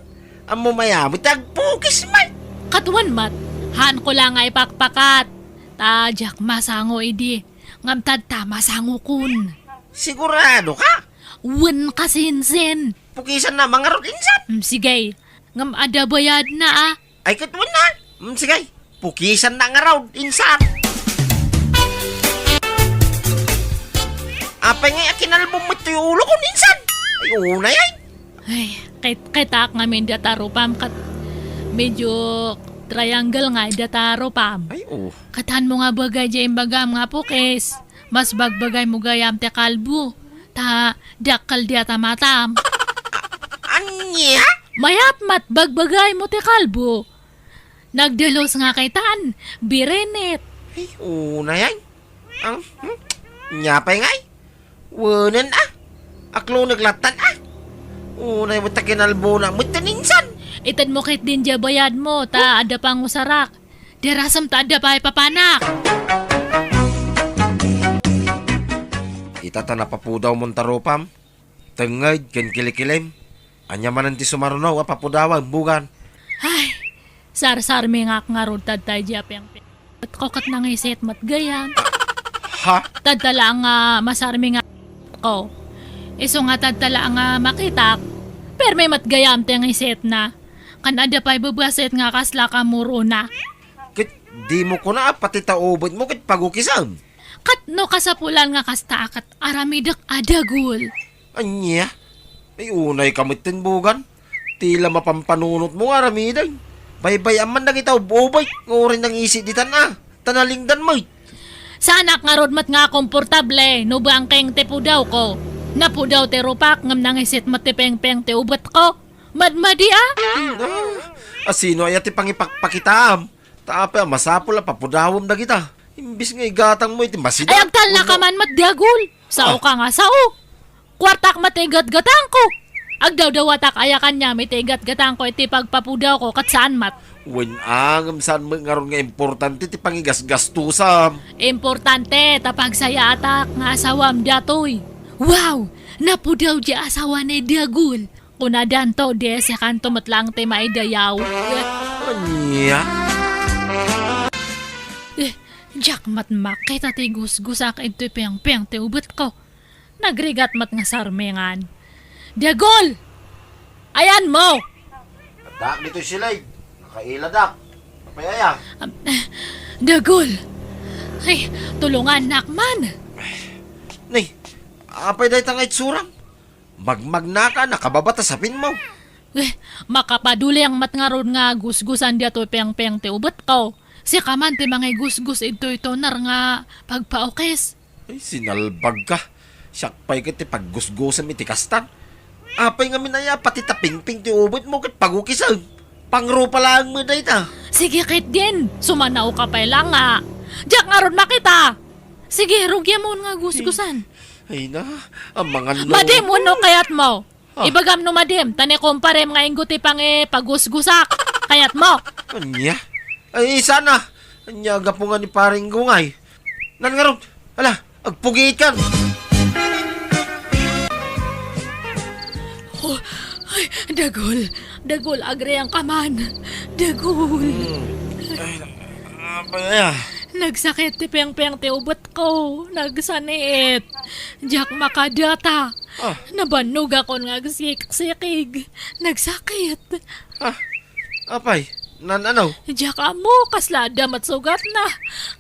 Amo mayamot tagpukis may. Katuan mat, haan ko lang ay pakpakat. Tajak masango idi. Ngamtad ta masango kun. Sigurado ka? Wen kasinsin. Pukisan na mga rod insan. Sige, ngam ada bayad na ah. Ay katwan na. Sige, pukisan na nga raw insan. Apay nga kinalbong mo ito yung ulo ko insan. Ay unay ay. Ay, kay tak nga min dataro pam kat medyo triangle nga dataro pam. Ay Katahan mo nga bagay dyan bagam nga pukis. Mas bagbagay mo gayam te kalbo. Ta dakal dia tamatam. Anya? Mayap mat bagbagay mo te kalbo. Nagdalos nga kay tan. Birenit. Ay unay ay. Ang nyapay nga ay. Wanan ah. Aklo naglatan ah. Unay mo ta kinalbo na mo ito insan. Itad mo kit din dya bayad mo. Ta ada pang usarak. Derasam ta ada pa papanak. Itata na papudaw mong taropam. Tengay, ken kilikilim. Anya man ti sumarunaw, papudawan, bugan. Ay, sar-sar mi nga rod tad tayo dya piyang. At kokat na nga iset mat gayan. Ha? Tadtala nga masarmi nga ko. Iso nga tadtala nga makitak. Per may matgayam te nga iset na. Kanada pa'y babaset nga kasla ka muro na. Kit, di mo ko na pati taubod mo kit pagukisan. Kat no kasapulan nga kasta akat aramidak adagul. Anya? Ay unay kamitin bugan. Tila mapampanunot mo aramiday. Baybay aman na kita ubay. Ngurin ng isi ditan ah. Tanalingdan mo. Sanak nga rodmat nga komportable. No ba ang keng te pudaw ko? Napudaw te rupak ngam nang isit matipeng-peng te ubat ko. Madmadi ah. Asino ay ati pangipakpakitam. Taapa masapula papudawom na kita. Imbis nga igatang mo iti masida. Ay agtal na ka man matdiagul. Sao ka nga sao. Kwartak matigat-gatang ko. Agdaw-dawatak ayakan niya mitigat-gatang ko iti pagpapudaw ko kat saan mat. Wen angam saan mo ngaron nga importante ti pangigas-gastusam. Importante tapag saya atak nga asawam datoy. Wow! Napudaw di asawa ni Diagul. Kunadan to di sa kanto matlang te maidayaw. Anya? Jack matmak kay tati gus-gusak ito piyang-piyang te ubat ko. Nagrigat mat nga sarmengan. Diagul! Ayan mo! Dak dito sila eh. Nakailadak. Papayaya. Diagul! Ay, tulungan nakman. Nay, apay dahi tangay tsurang. Magmag na ka, nakababata sapin mo. Makapaduli ang matngaron nga gus-gusan diya to piyang-piyang te ubat ko. Si kaman ti mga gus-gus ito nar nga pagpaokes. Ay, sinalbag ka. Siyakpay ka ti paggusgusam iti kastan. Apay nga minaya pati taping-ping ti ubot mo kat pagukisan. Pangro pala ang mo dahi ta. Sige kit din, sumanaw ka pa lang nga. Diyak nga ron makita. Sige, rugya mo nga gus-gusan. Ay na, ang mga no. Madim, no kayat mo. Ibagam no madim, tani komparem nga ingguti pang pagusgusak. Kayat mo. Anya? Ay, sana. Anya, gapo nga ni paring gungay. Nan nga ron. Ala, agpugit kan. Oh, ay, Dagul, agre ang kaman. Dagul. Apay Nagsakit ti piyang-piyang ti ubat ko. Nagsaniit. Diyak makadata. Nabanog ako nga sikig. Nagsakit. Apay, nan ano? Diyak amo, kaslada matsugat na.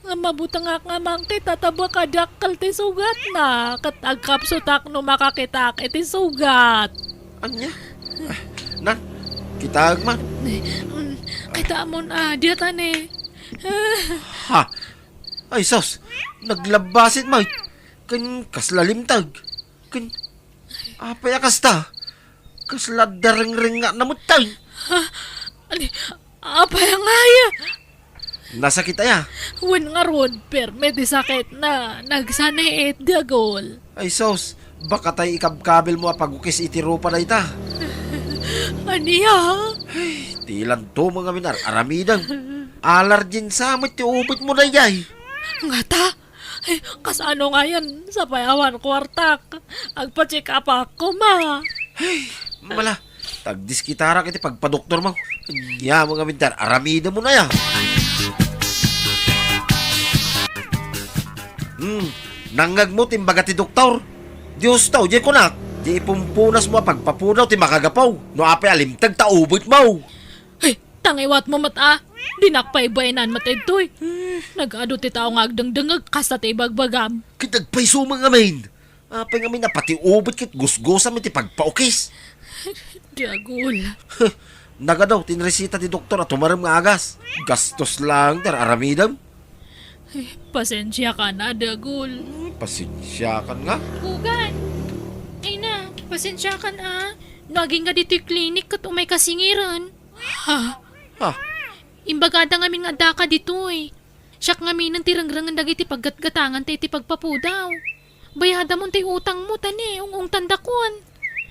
Nga mabutang nga mangkit tataba kadakal ti sugat na. Kat agkapsutak no makakitak iti sugat. Anya? Nan, kitag man. Kita mo na, diyatan eh. Ha? Ay, sos. Naglabasit mo. Kan kaslalimtag. Kan apay akasta. Kasladareng-ring nga namutay. Apa yang ngaya? Nasa kita ya. Wen nga ron, per may sakit na nagsaniit Dagul. Ay, sos. Baka tayo ikabkabel mo apagukis itirupa na ita. Aniya? Ay, tilan to mga minar. Aramidang. Alarjin sa amat ti ubit mo na yay. Nga ta? Ay, kasano nga yan sa payawan kwartak? Agpa-check up ako, ma. Ay, mala. Tagdiskitara kiti pagpadoktor mo. Ya, mga mintar, aramida mo na ya. Nangag mo timbaga ti doktor. Diyos tao, di ko na. Di ipumpunas mo pagpapunaw ti makagapaw. No apay alimtag taubot mo. Ay, tangiwat mo mata. Dinakpay bayanan matid to'y. Nag-ado ti tao nga agdangdangag kasta ti bagbagam. Kitagpay sumang amin. Apay ngamin na pati ubot kit gusgosa mi ti pagpaukis. Diagul. Naga daw, tinresita ti doktor at tumaram nga agas. Gastos lang, tar aramidam. Pasensya ka na, Diagul. Pasensya ka nga. Bugan. Ay na, pasensya ka na. Naging nga dito yung klinik kat umay kasingiran. Ha? Ha? Imbagada ngamin nga daka dito eh. Siyak ngamin ang tirangrangan dagiti paggatgatangan tayo ti pagpapudaw. Bayada mo tayo utang mo tani, ung tandakon.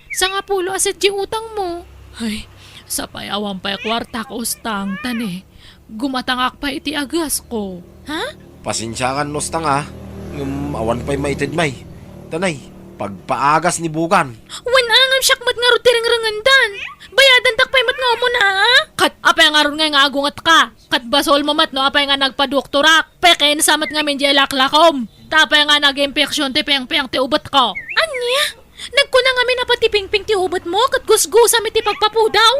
Sa nga pulo aset di utang mo. Ay, sa payawan pa kwarta ko ustang tani. Gumatangak pa iti agas ko. Ha? Pasensya ka nostang ha. Awan pa'y maitid may. Tanay, pagpaagas ni Bugan. Wan angam siyak mat nga ro tirangrangan dan. Bayadan takpay mat nga mo na ha? Kat apay nga ron nga agungat ka. Kat basol mo mat no apay nga nagpadoktorak. Pekay nasamat nga min di alaklakom. Tapay nga nag-impeksyon ti peng-peng ti ubat ko. Anya? Nagkuna nga min pati ping-ping ti ubat mo kat gusgusa mi ti pagpapudaw?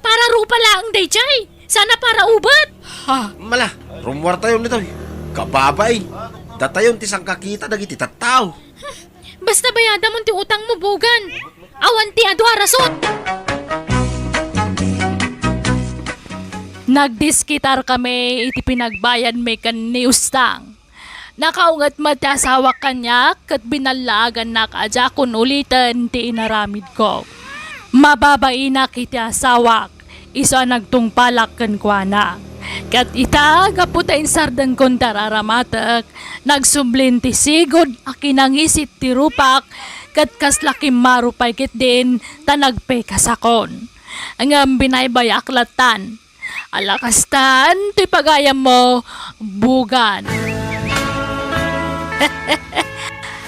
Para rupa lang day chay. Sana para ubat. Ha? Mala, rumwar tayo nito. Kababay. Datayon ti sang kakita dagiti tattaw. Basta bayada mo ti utang mo bugan. Awan ti adu arasot. Nagdiskitar kami iti pinagbayan may kan ni Ustang. Nakaungat matasawak kanya kat binalagan na kadya kun ulitan ti inaramid ko. Mababay na kiti asawak, isa nagtungpalak kan kwa na. Kat ita kaputain sardan kon tararamatak, nagsumblin ti sigod akinangisit ti rupak, kat kaslakim marupay kit din tanagpe kasakon. Ang binaybay aklatan, alakastan ti pagayam mo, bugan.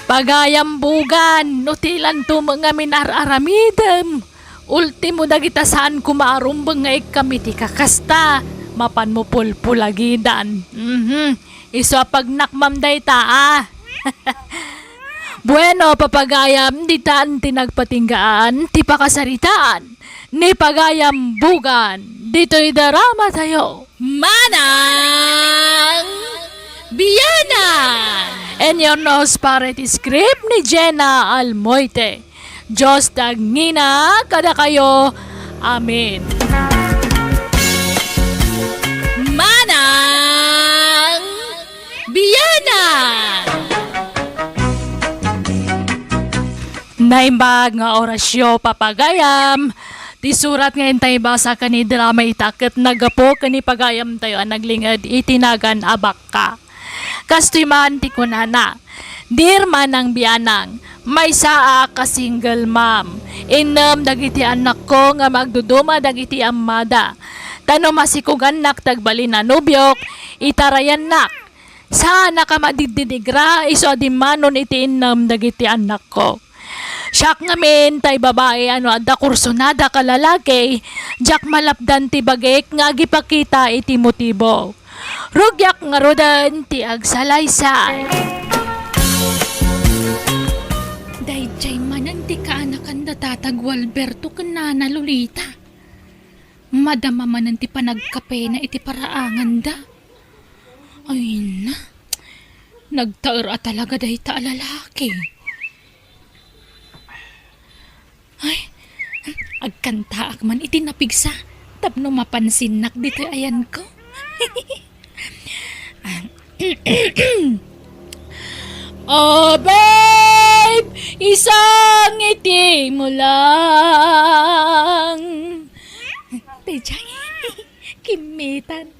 Pagayam bugan, nutilan to mga minar-aramidem. Ultimo dagita saan kumarumbang nga kami ti kakasta. Mapan mo pulpulagidan. Iso pag nakmam day ta ah. Bueno, papagayam di taan tinagpatinggaan, ti pakasaritaan. Ni pagayam bugan, dito'y darama tayo. Manang Biyanan! And your nose parity script ni Jenna Almoite. Diyos tagngina kada kayo. Amen. Manang Biyanan! Naimbag nga orasyo papagayam. Ti surat ngayon tayo basa ka ni drama itaket nagapo ka ni pagayam tayo ang naglingad itinagan abak ka. Kastoy man ti kunana. Dear Manang Biyanang, may saa ka single mom. Inam dagiti anak ko nga magduduma dagiti amada. Tano masikugan nak tagbali na nubyok, itarayan nak. Sana ka madididigra, iso adimanon iti inam dagiti anak ko. Siyak ngamin tay babae adda kursonada ka lalaki, jak malapdan ti bagek nga gipakita iti motibo. Rugyak nga rodan ti agsalaysay. Dayjay manan ti kaanakan da tatag Walberto kanana Lolita. Madama manan ti panagkape na iti paraangan da. Ay na, nagtaer talaga dahi ta lalaki. Ay, agkanta man iti napigsa. Tapno mapansin nak dito ayan ko. Oh babe, isang ngiti mo lang. Tejay, kimitan.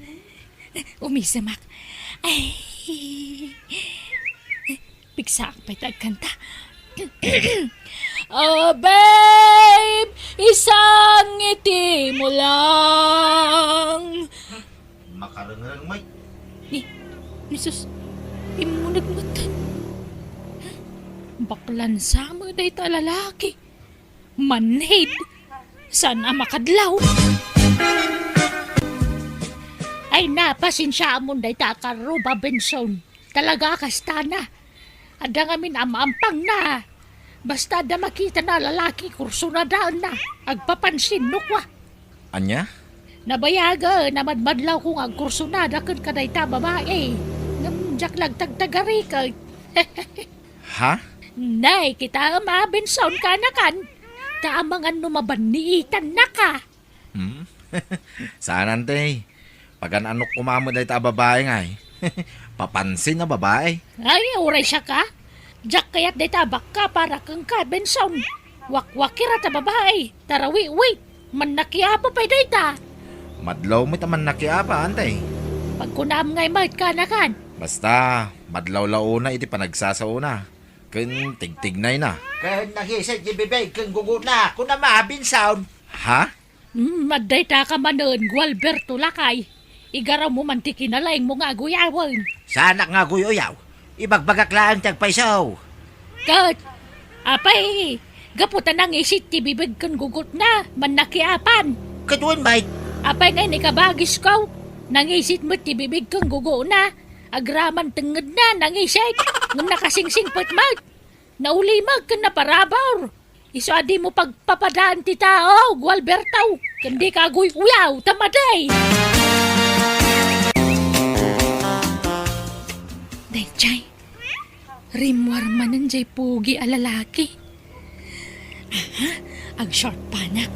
Umisamak. Ay, pigsa pa ito agkanta. Oh babe, isang ngiti mo lang. Makarangarang may. Nisus, imo nagmutan. Baklan sa mo day ta lalaki. Manhid. Sana makadlaw. Ay na, pasensya mo day ta ka Ruba Benson. Talaga kasta na. Ada ngamin amampang na. Basta da makita na lalaki kurso na daan na. Agpapansin no kwa. Anya? Nabayaga, namadmadlaw kong ang kurso na dakan ka day ta babae. Ngamjak lang tagtagari ka. Ha? Nay, kita ama Benson ka na kan. Taamangan numabaniitan na ka. Saan ante? Pag anok kumamo dahil ta babae nga eh. Papansin na babae. Ay, oray siya ka. Jack kayat day tabak ka para kang ka, Benson. Wakwakira ta babae. Tarawi, manakiapa pa day ta. Madlaw mo taman nakiapa ante. Pag kunam ngay mat ka na kan. Basta, madlaw-law na iti panagsasauna. Kun tigtignay na. Kun nagisay di bibay, kun gugo na. Kun na maabin sound. Ha? Maday ta ka manon, Gualberto Lakay. Igaraw mo mantikin na laing mo nga guyawan. Sana nga guyoyaw. Ibagbagak lang tagpaisaw. Kat, apay, gaputan ang isit ti bibig kan gugot na, manakiapan. Katuan mate. Apay ngay ni kabagis ko, nangisit mo ti bibig kang gugo na. Agraman tenged na nangisit, nung nakasingsing patmat. Naulimag ka na parabaw. Iso adi mo pagpapadaan ti tao, Gualberto. Kundi kagoy uyaw, tamaday. Dayjay, rimwar manan jay pugi alalaki. Aha, ag short panak.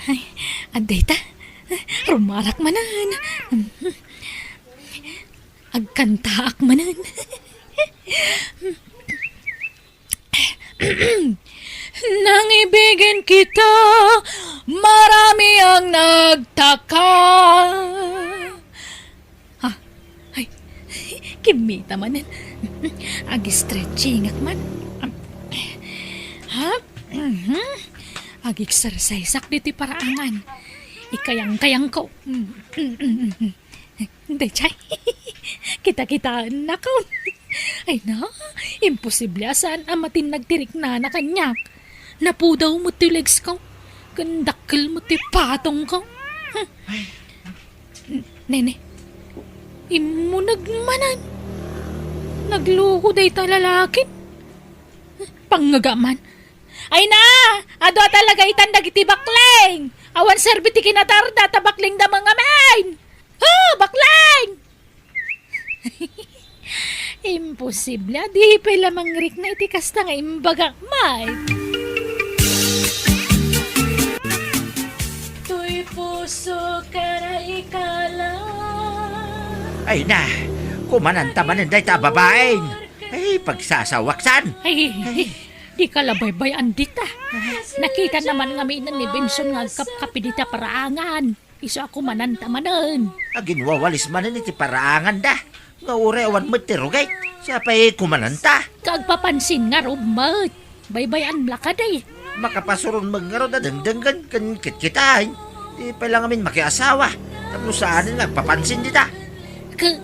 Ay, aday ta. Rumarak manan. Agkantaak manan. Nang ibigin kita, marami ang nagtaka. Ha? Ay, kimita manan. Ag-stretching ak man. Ha? Ag-exercise ak diti paraangan. Ikayang-kayang ko. Hindi, chay. Kita-kitaan na ko. Ay na, imposible asan ang matin nagtirik na kanyak. Napudaw mo ti legs ko. Kandakil mo ti patong ko. Nene, imo nagmanan. Nagluko day ta lalaki. Pangagaman. Ay na, ado talaga itandag iti bakling. Awan serbiti kinatarda ta bakling da mga main. Baklang! Imposible. Di pala mangrik na iti kasta nga imbagak may. Tuy puso ka na ikala. Ay na, kumananta manan dahil ta babaeng. Ay, pagsasawaksan. Ay, di ka labaybay andita. Nakita naman nga minan ni Benson nga kapidita paraangan. Iso ako mananta manan. Agin wawalis manan iti paraangan da. Nga ure awan mo tirugay. Siya pa'y kumananta. Kagpapansin nga rumat. Baybayan blakaday. Makapasuron magngaro na dengdenggan kan kitkitain. Di pa lang amin makiasawa. Tapos saan nga papansin dita.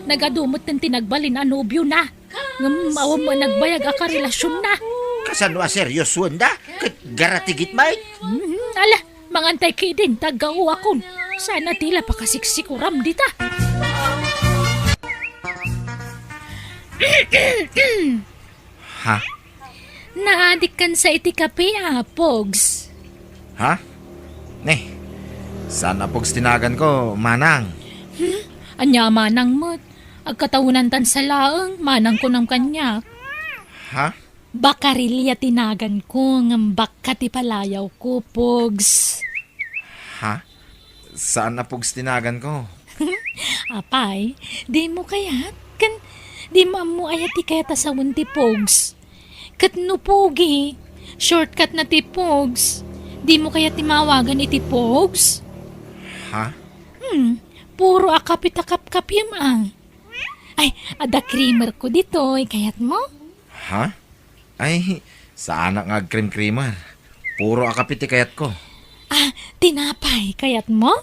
Nagadumot ng tinagbalin anubyo na. Ngamawa mo nagbayag aka relasyon na. Kasano a seryoso da? Kat garatigit may. Ala, mangantay kay din tagaw akon. Sana tila pakasiksikuram dita. Ha? Naadik kan sa iti kape Pogs. Ha? Sana pogs tinagan ko, manang. Anya manang mo't. Agkatawunan tan sa laang, manang ko ng kanya. Ha? Bakarilya tinagan ko, ngambak ka ti palayaw ko, Pogs. Ha? Saan na pogs tinagan ko? Apay, di mo kayat? Di mo ayat ti kayat sa ti Pogs. Kat no pogi, shortcut na ti Pogs. Di mo kayat ti mawagan iti Pogs? Ha? Puro akapit-akap-kapim ang. Ay, ada creamer ko dito, kayat mo? Ha? Ay, saan nga cream-creamer? Puro akapiti kayat ko. Tinapay, kayat mo?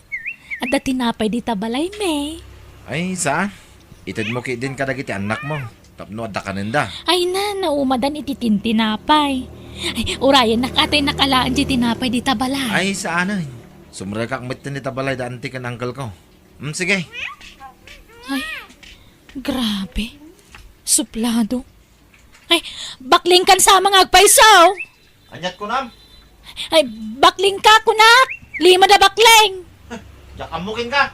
Ada tinapay di tabalay, may. Ay, saan? Itad mo kay din kadagiti anak mo. Tapno adda kaninda. Ay na, naumadan iti tinapay. Ay, urayan nakatay nakalaan di tinapay di tabalay. Ay, saan ay? Sumre ka akmitin ni tabalay da anti kan uncle ko. Sige. Ay, grabe. Suplado. Ay, bakling kan sa mga agpaisaw. Anyat ko nam. Ay, bakling ka, kunak. 5 na bakling. Diyak amukin ka.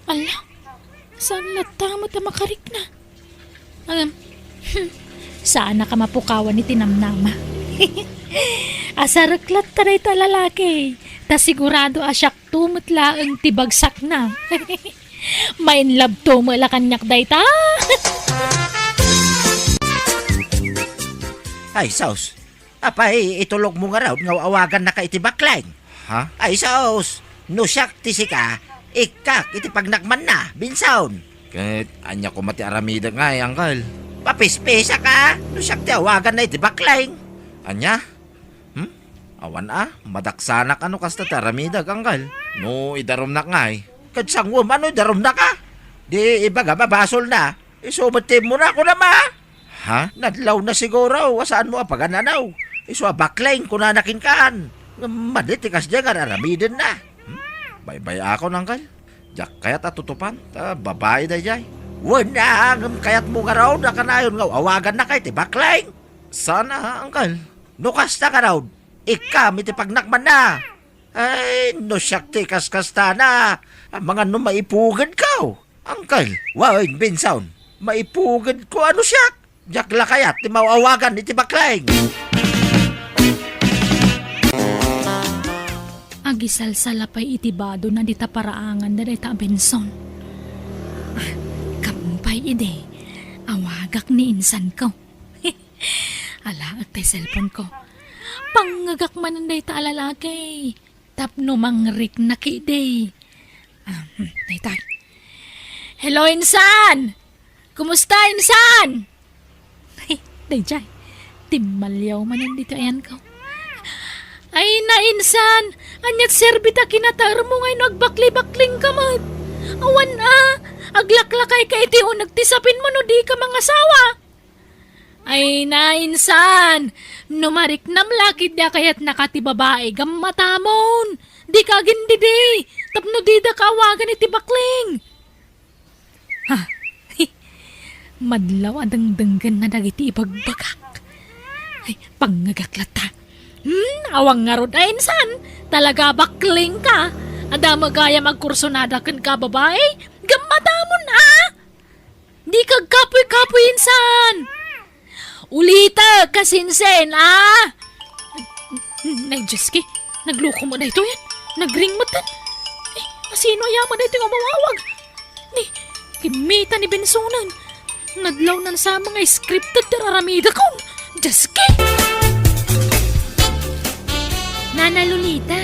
Ala, saan natamo ta makarik na? Saan ka mapukawan ni tinamnama? Asaraklat taray ta lalaki. Ta sigurado asyak tumutla ang tibagsak na. Main love to mo kanyak day ta. Ay, Saus. Apay, itulog mo nga raw nga awagan na ka iti baklang. Ha? Ay, Saus. No siyak ti sika. Ikak iti pagnakman na, binsaon. Kahit anya ko mati aramida nga, uncle. Papispesa ka. No siyak ti awagan na iti baklang. Anya? Awan madaksanak ano kasta ti aramida, uncle. No, idarom na nga eh. Kadsangwam, ano idarom na ka? Di ibaga mabasol na. Isumatim mo na ako na ma. Ha? Nadlaw na siguro. Wasaan mo apagananaw? Iso baklang kunanakin kaan. Maditikas dyan nga aramidin na. Bye-bye ako nangkal. Diyak kayat atutupan. Babae na dyan. Wala ang kayat mo nga raw na kanayon nga awagan na kay ti baklang. Sana ha, angkal. Nukas na ka raw. Ikam iti pagnakman na. Ay, no siyak ti kaskasta na. Ang mga no maipugad ka. Angkal, wain binsaon. Maipugad ko ano siyak. Diyak lakayat ti mawawagan iti baklang. Agisalsalapay itibado na dita paraangan na dita Benson. Kampay ide, awagak ni insan ko. Ala, agtay cellphone ko. Pangagak man dita alalaki. Tapno mangrik na kide. Daytay. Hello, insan! Kumusta, insan? Dayjay, timalyaw man yan dito ayan ko. Ay na, insan! Anyat serbita kinatar mo ngayon agbakli-bakling ka man. Awan aglaklakay ka iti o nagtisapin mo no di ka mga sawa. Ay na, insan! Numarik nam lakid da kayat nakati babae gammatamon. Di ka gindidi. Tapno di da kawagan iti bakling. Ha? Madlaw adang-danggan na dagiti ibagbagak. Ay, pangagaklata. Awang nga rod ay insan. Talaga bakling ka. Ada magaya magkursonada kan ka babae. Gammatamon Di ka kapoy-kapoy insan. Ulita kasinsen Nay, Jeski. Nagluko mo na ito yan. Nagring mo tan. Sino ayaman na ito nga mawawag? Ni, kimita ni Bensonan. Nadlaw nan sa mga scripted teraramida ko. Jeski! Nana Lolita,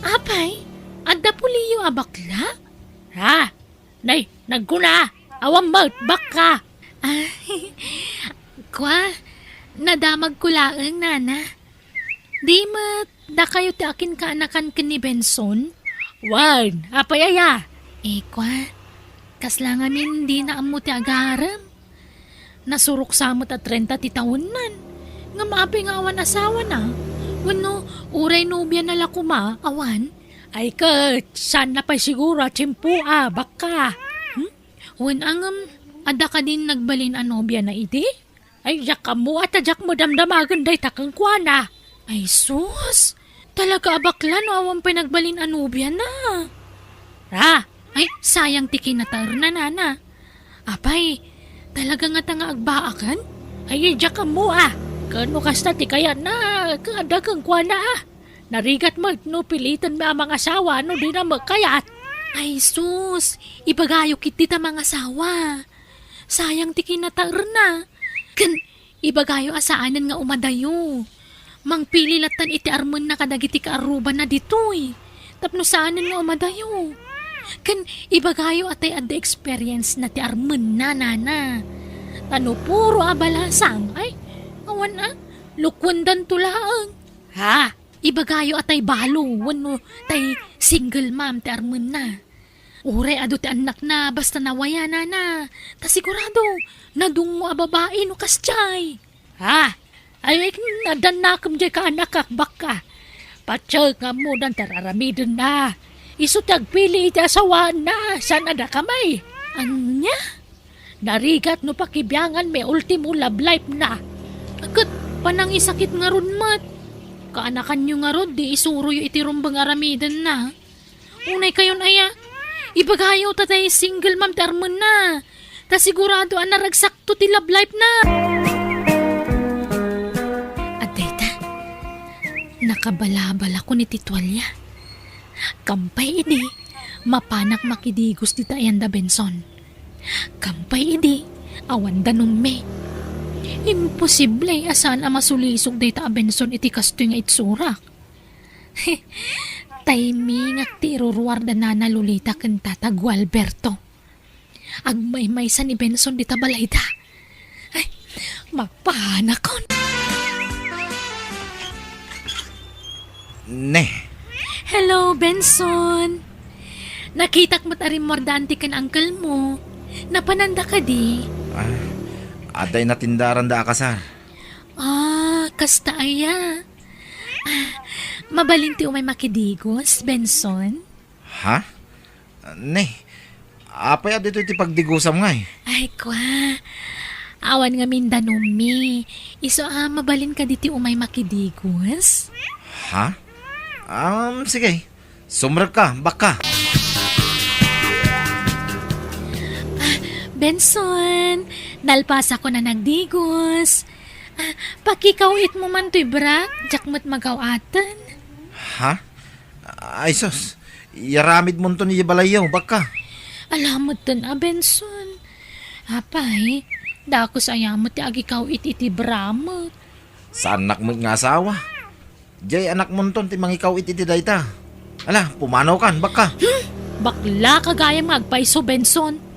apay, adda puliyo abakla? Ha? Nay, nagkuna. Awang mautbak ka. Kwa, nadamag kulaang nana. Di da kayo ti akin kaanakan ka ni Benson? Wan, apay aya. Kwa, kaslangamin di na amo ti agaram. Nasurok sa amo ta 30 ti taonan. Nga maapi nga awan asawa na. Wano, uray nobya na lakuma, awan. Ay kat, saan na pa siguro, tsimpo baka. Wan ada ka din nagbalin a nobya na iti? Ay, yak ka mo at ajak mo damdamagan day takang kuana. Ay, sus, talaga bakla no awan pa nagbalin a nobya na. Ay, sayang tiki na tar na nana. Apay, talaga nga tanga agbaakan? Ay, yak ka mo Kano kasta ti kaya na kadagang kwa na Narigat mo no pilitan mo ang mga asawa no di na magkayat. Ay sus, ibagayo kiti ta mga asawa. Sayang ti kinatar na. Kan ibagayo asaanan nga umadayo. Mangpili latan iti arman na kadagiti kaaruban na ditoy. Tapno saanan nga umadayo. Kan ibagayo atay ada experience na ti arman na nana. Tano puro abalasang ay awan lukwandan tulaan. Ibagayo atay balo, wano tay single mom ti arman na. Ure ado ti anak na basta nawaya na. Ta sigurado, nadungo a babae no kastyay. Ha? Ay nadanakam jay ka anak akbak ka. Patsag nga mo dan tararamidin na. Iso tagpili iti asawaan na. Sana na kamay? Anya? Narigat no pakibyangan may ultimo love life na. Agad panang isakit nga ron mat. Kaanakan nyo nga ron di isuro yu iti rumbang aramidan na. Unay kayon aya. Ibagayaw tatay single ma'am tarman na. Ta sigurado ang naragsakto ti love life na. At data, nakabalabala ko ni titwalya. Kampay ini, mapanak makidigos ti Tayanda Benson. Kampay ini, awan danumme. Imposible asan ang masulisog data Benson iti kasto nga itsurak. Timing at tiruruarda na nalulita kang tatag Alberto. Agmay-may sa ni Benson di tabalayda. Ay, mapanakon. Ne, Hello, Benson. Nakitak mo't arim mordanti kan uncle mo. Napananda ka di. aday na tindaran da akasar. Kasta aya. Mabalinti umay makidigos, Benson. Ha? Ne, apay dito iti pagdigusam nga eh. Ay, kwa. Awan nga mindanumi. Iso mabalin ka diti umay makidigos. Ha? Sige. Sumrag ka, baka. Benson, nalpasa ko na nagdigos. Pakikawit mo man to'y brak, jakmat magawatan. Ha? Ay sus, yaramid mo to ni Balayaw, baka. Alamot tan Benson. Apay, dako sayamot ti agikawit iti bramot. Sa anak mo nga asawa. Jay anak mo ton ti mangikaw iti dayta. Ala, pumanaw kan, baka. Bakla kagayam magpaiso, Benson.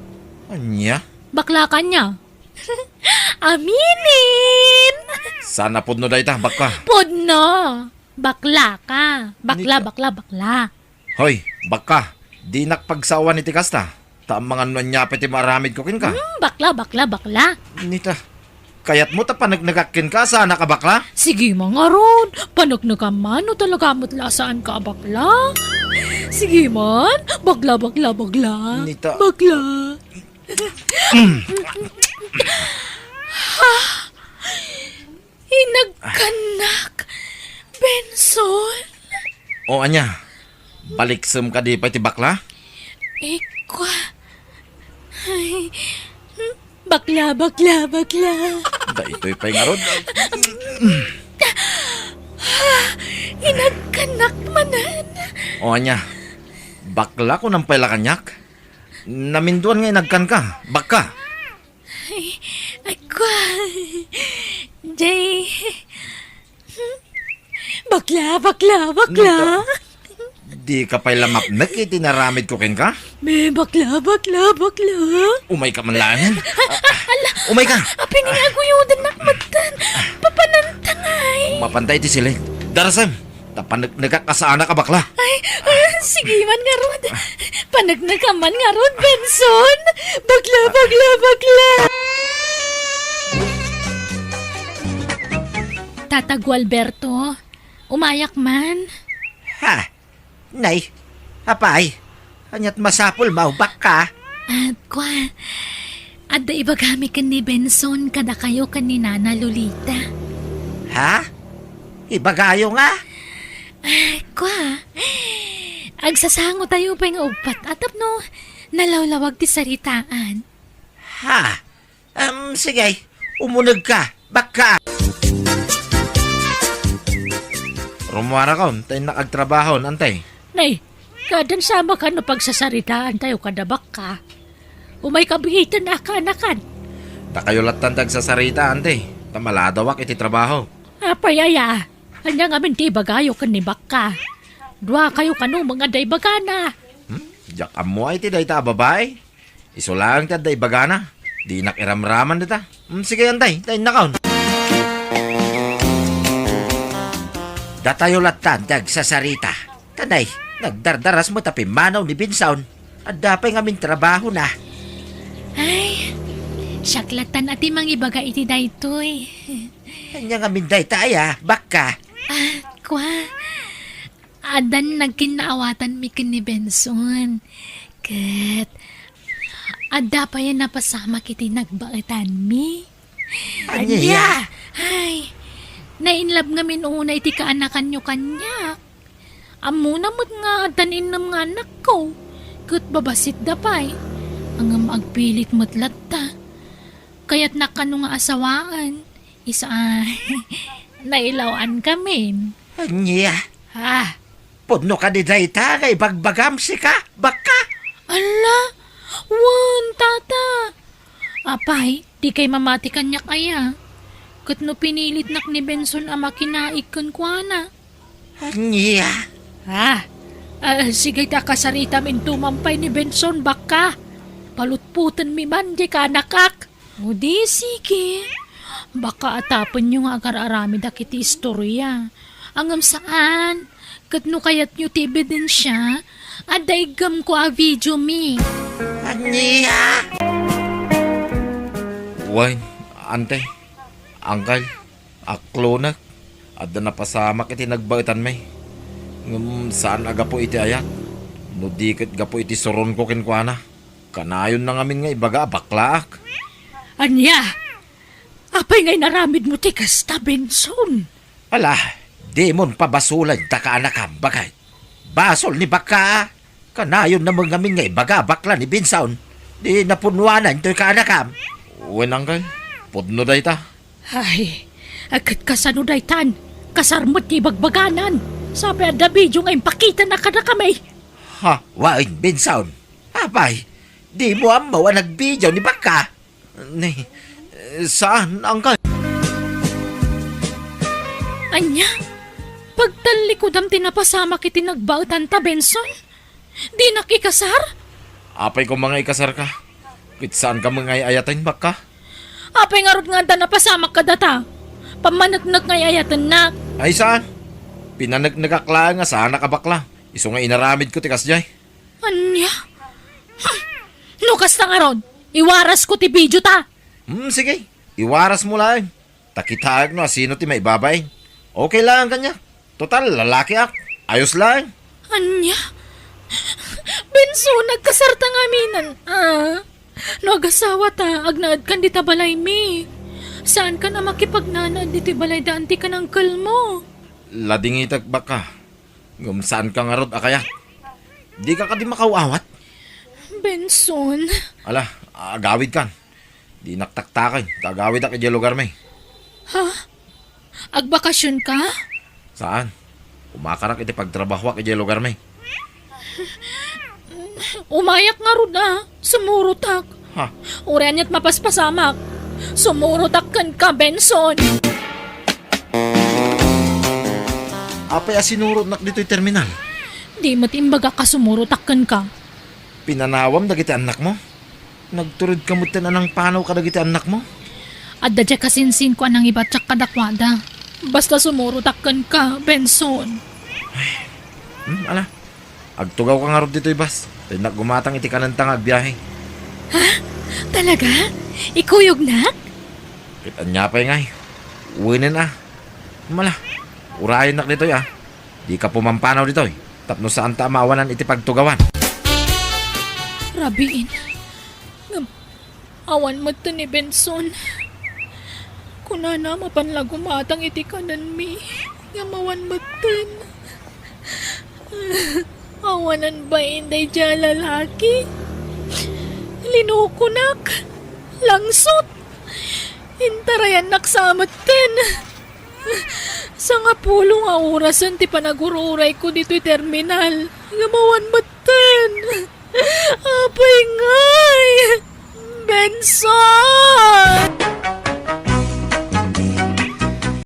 Anya? Bakla ka niya. Aminin! Sana pod no dayta, baka. Podno! Bakla ka. Bakla. Hoy, baka. Di nakpagsawa ni Tikasta. Ta mga nunya peti maramid ko kin ka. Bakla. Nita. Kayat mo ta panagnagakin ka sa anak ka bakla? Sige mga ron. Panagnagaman o talaga mutla saan ka bakla? Sige man. Bakla. Nita. Bakla. Inagkanak. Benson. O anya. Baliksem ka di pati bakla? Ekwa. Ay. Bakla. Da ito'y pa'y ngarod. Inagkanak manan. O anya. Bakla ko nang pala kanyak. Naminduan nga inagkan ka. Baka. Ekwa. Jay. Bakla. Di ka pa'y lamapnak itinaramid ko kin ka? May bakla. Umay ka man lang. Umay ka. Aping ingaguyudan nakmatan. Papanantangay. Mapantay ti sila. Darasam. Nagkakasana ka bakla. Ay, sige man nga rod. Panagnagaman nga rod, Benson. Bakla. Tatag Alberto, umayak man. Ha? Nay. Apay. Anyat masapol maubak ka. At kwa, adda ibagami kan ni Benson kada kayo kan ni Nana Lolita. Ha? Ibagayo nga. Kwa, agsasango tayo pa nga upat atap no, nalawlawag ti saritaan. Ha? Sige. Umunag ka. Baka. Rumara ka, tayo nakagtrabaho, antay. Nay, kadan sama ka no pagsasaritaan tayo kadabak ka. Umay kabigitan na ka-anakan. Takayulatan tag sa sarita, antay. Tamaladawak iti trabaho. Apayaya, kanya nga minti bagayo kan ni Baka. Dua kayo kanu mga daybagana. Jak amo ay ti dayta babae. Isulang ti daybagana. Di nakiramraman dita. Sige, antay. Tayo nakaon. Datayulatan tag sa sarita. Tanay, nagdardaras mo tapi manaw ni Binsaon. At dapay ngamin trabaho na. Ay, syaklatan ati mangibaga iti daytoy. Kanya ngamin day taya, baka. Kwa, adan nagkinaawatan mi ken ni Benson. Ket, ada pa yan napasama kiti nagbaitan mi. Anya? Ay, nainlab nga minuna iti kaanakan nyo kanya. Amuna mo't nga tanin ng mga anak ko. Ket babasit dapay. Ang agpilit mo't latta. Kaya't nakano nga asawaan. Isa nailawan kami. Anya? Ha? Puno ka di day ta, kay bagbagam si ka, baka. Ala, wan, tata. Apay, di kay mamati kanya kaya. Kat no pinilit nak ni Benson ama kinaik kan kuana. Anya? Ha? Sige ta kasarita min tumampay ni Benson baka. Palutputan mi man di ka nakak. O di sige. Baka atapon nyo nga agar-arami da kiti istorya. Angam saan? Kat no kayat nyo ti ebidensya, adaygam ko a video mi. Anya? Wine, ante, angkal, aklonak, adda napasamak iti nagbaitan may. Saan aga po iti ayat? No dikit ga po iti soron ko kinkwana. Kanayon na ngamin nga ibaga baklaak. Anya, apay ngay naramid mo ti kasta, Benson. Ala, di mon pabasulan ta ka anakam, bagay. Basol ni baka. Kanayon na mga ngamin nga ibaga bakla ni Binsaon. Di napunwanan to'y ka anakam. Wen angkal, podno day ta. Ay, agad kasano daytan, kasarmot ti bagbaganan. Sabi ang video ngayon pakita na ka na kami. Ha, wain Binsaon. Apay, di mo amawa nagbidyo ni baka. Ni, saan angkal? Anya, pagtalikod tinapasama kiti nagbautan ta, Benson. Di nakikasar? Apay ko mga ikasar ka. Kit saan ka mga ayatin baka? Apay nga rod nga napasama ka data. Pamanagnak nga ayatan na. Ay saan? Pinanagnagakla nga saan nakabakla. Iso nga inaramid ko tikas jay. Anya? Lukas na nga ron. Iwaras ko ti video ta. Sige. Iwaras mo lang. Takitahag no sino ti may babay. Okay lang kanya. Total, lalaki ak. Ayos lang. Anya? Benso, nagkasarta nga minan. Nagasawa ta, agnaad kan di ta balay mi. Saan ka na makipagnanad di ti balay daan ti ka ng kalmo? Lading itag baka. Saan ka nga rod akaya? Di ka di makauawat. Benson. Ala, agawid kan. Di naktaktakan. Kagawid ak iti lugar may. Ha? Agbakasyon ka? Saan? Umakarak iti pagtrabaho ak iti lugar may. Umayak nga ron sumurutak. Ha? Urenya't mapaspasamak. Sumurutak kan ka, Benson. Apay asinurot nak dito'y terminal. Di mo timbaga ka sumurutak kan ka. Pinanawam dagiti anak mo? Nagturod ka mo anang panaw ka dagiti anak mo? Adda dya kasinsin ko anang iba tsak kadakwada. Basta sumurutak kan ka, Benson. Ala. Agtugaw ka nga rin dito'y bas. Tinak gumatang iti kanantang agbiyahe. Ha? Talaga? Ikuyog na? Kitan niya pa ngay. Uwinin Mala. Urayan nak dito'y Di ka pumampanaw dito'y. Tapno saan ta amawanan iti pagtugawan. Rabiin. Awan mo to ni Benson. Kuna na mapanlag umatang iti kanan mi. Ngamawan mo ton. Awanan ba inday dya lalaki? Linukunak. Langsot. Intarayan naksamat ten. Sa nga pulo nga orasan ti panagururay ko dito'y terminal. Ngamawan mo ten. Apay ngay. Benson!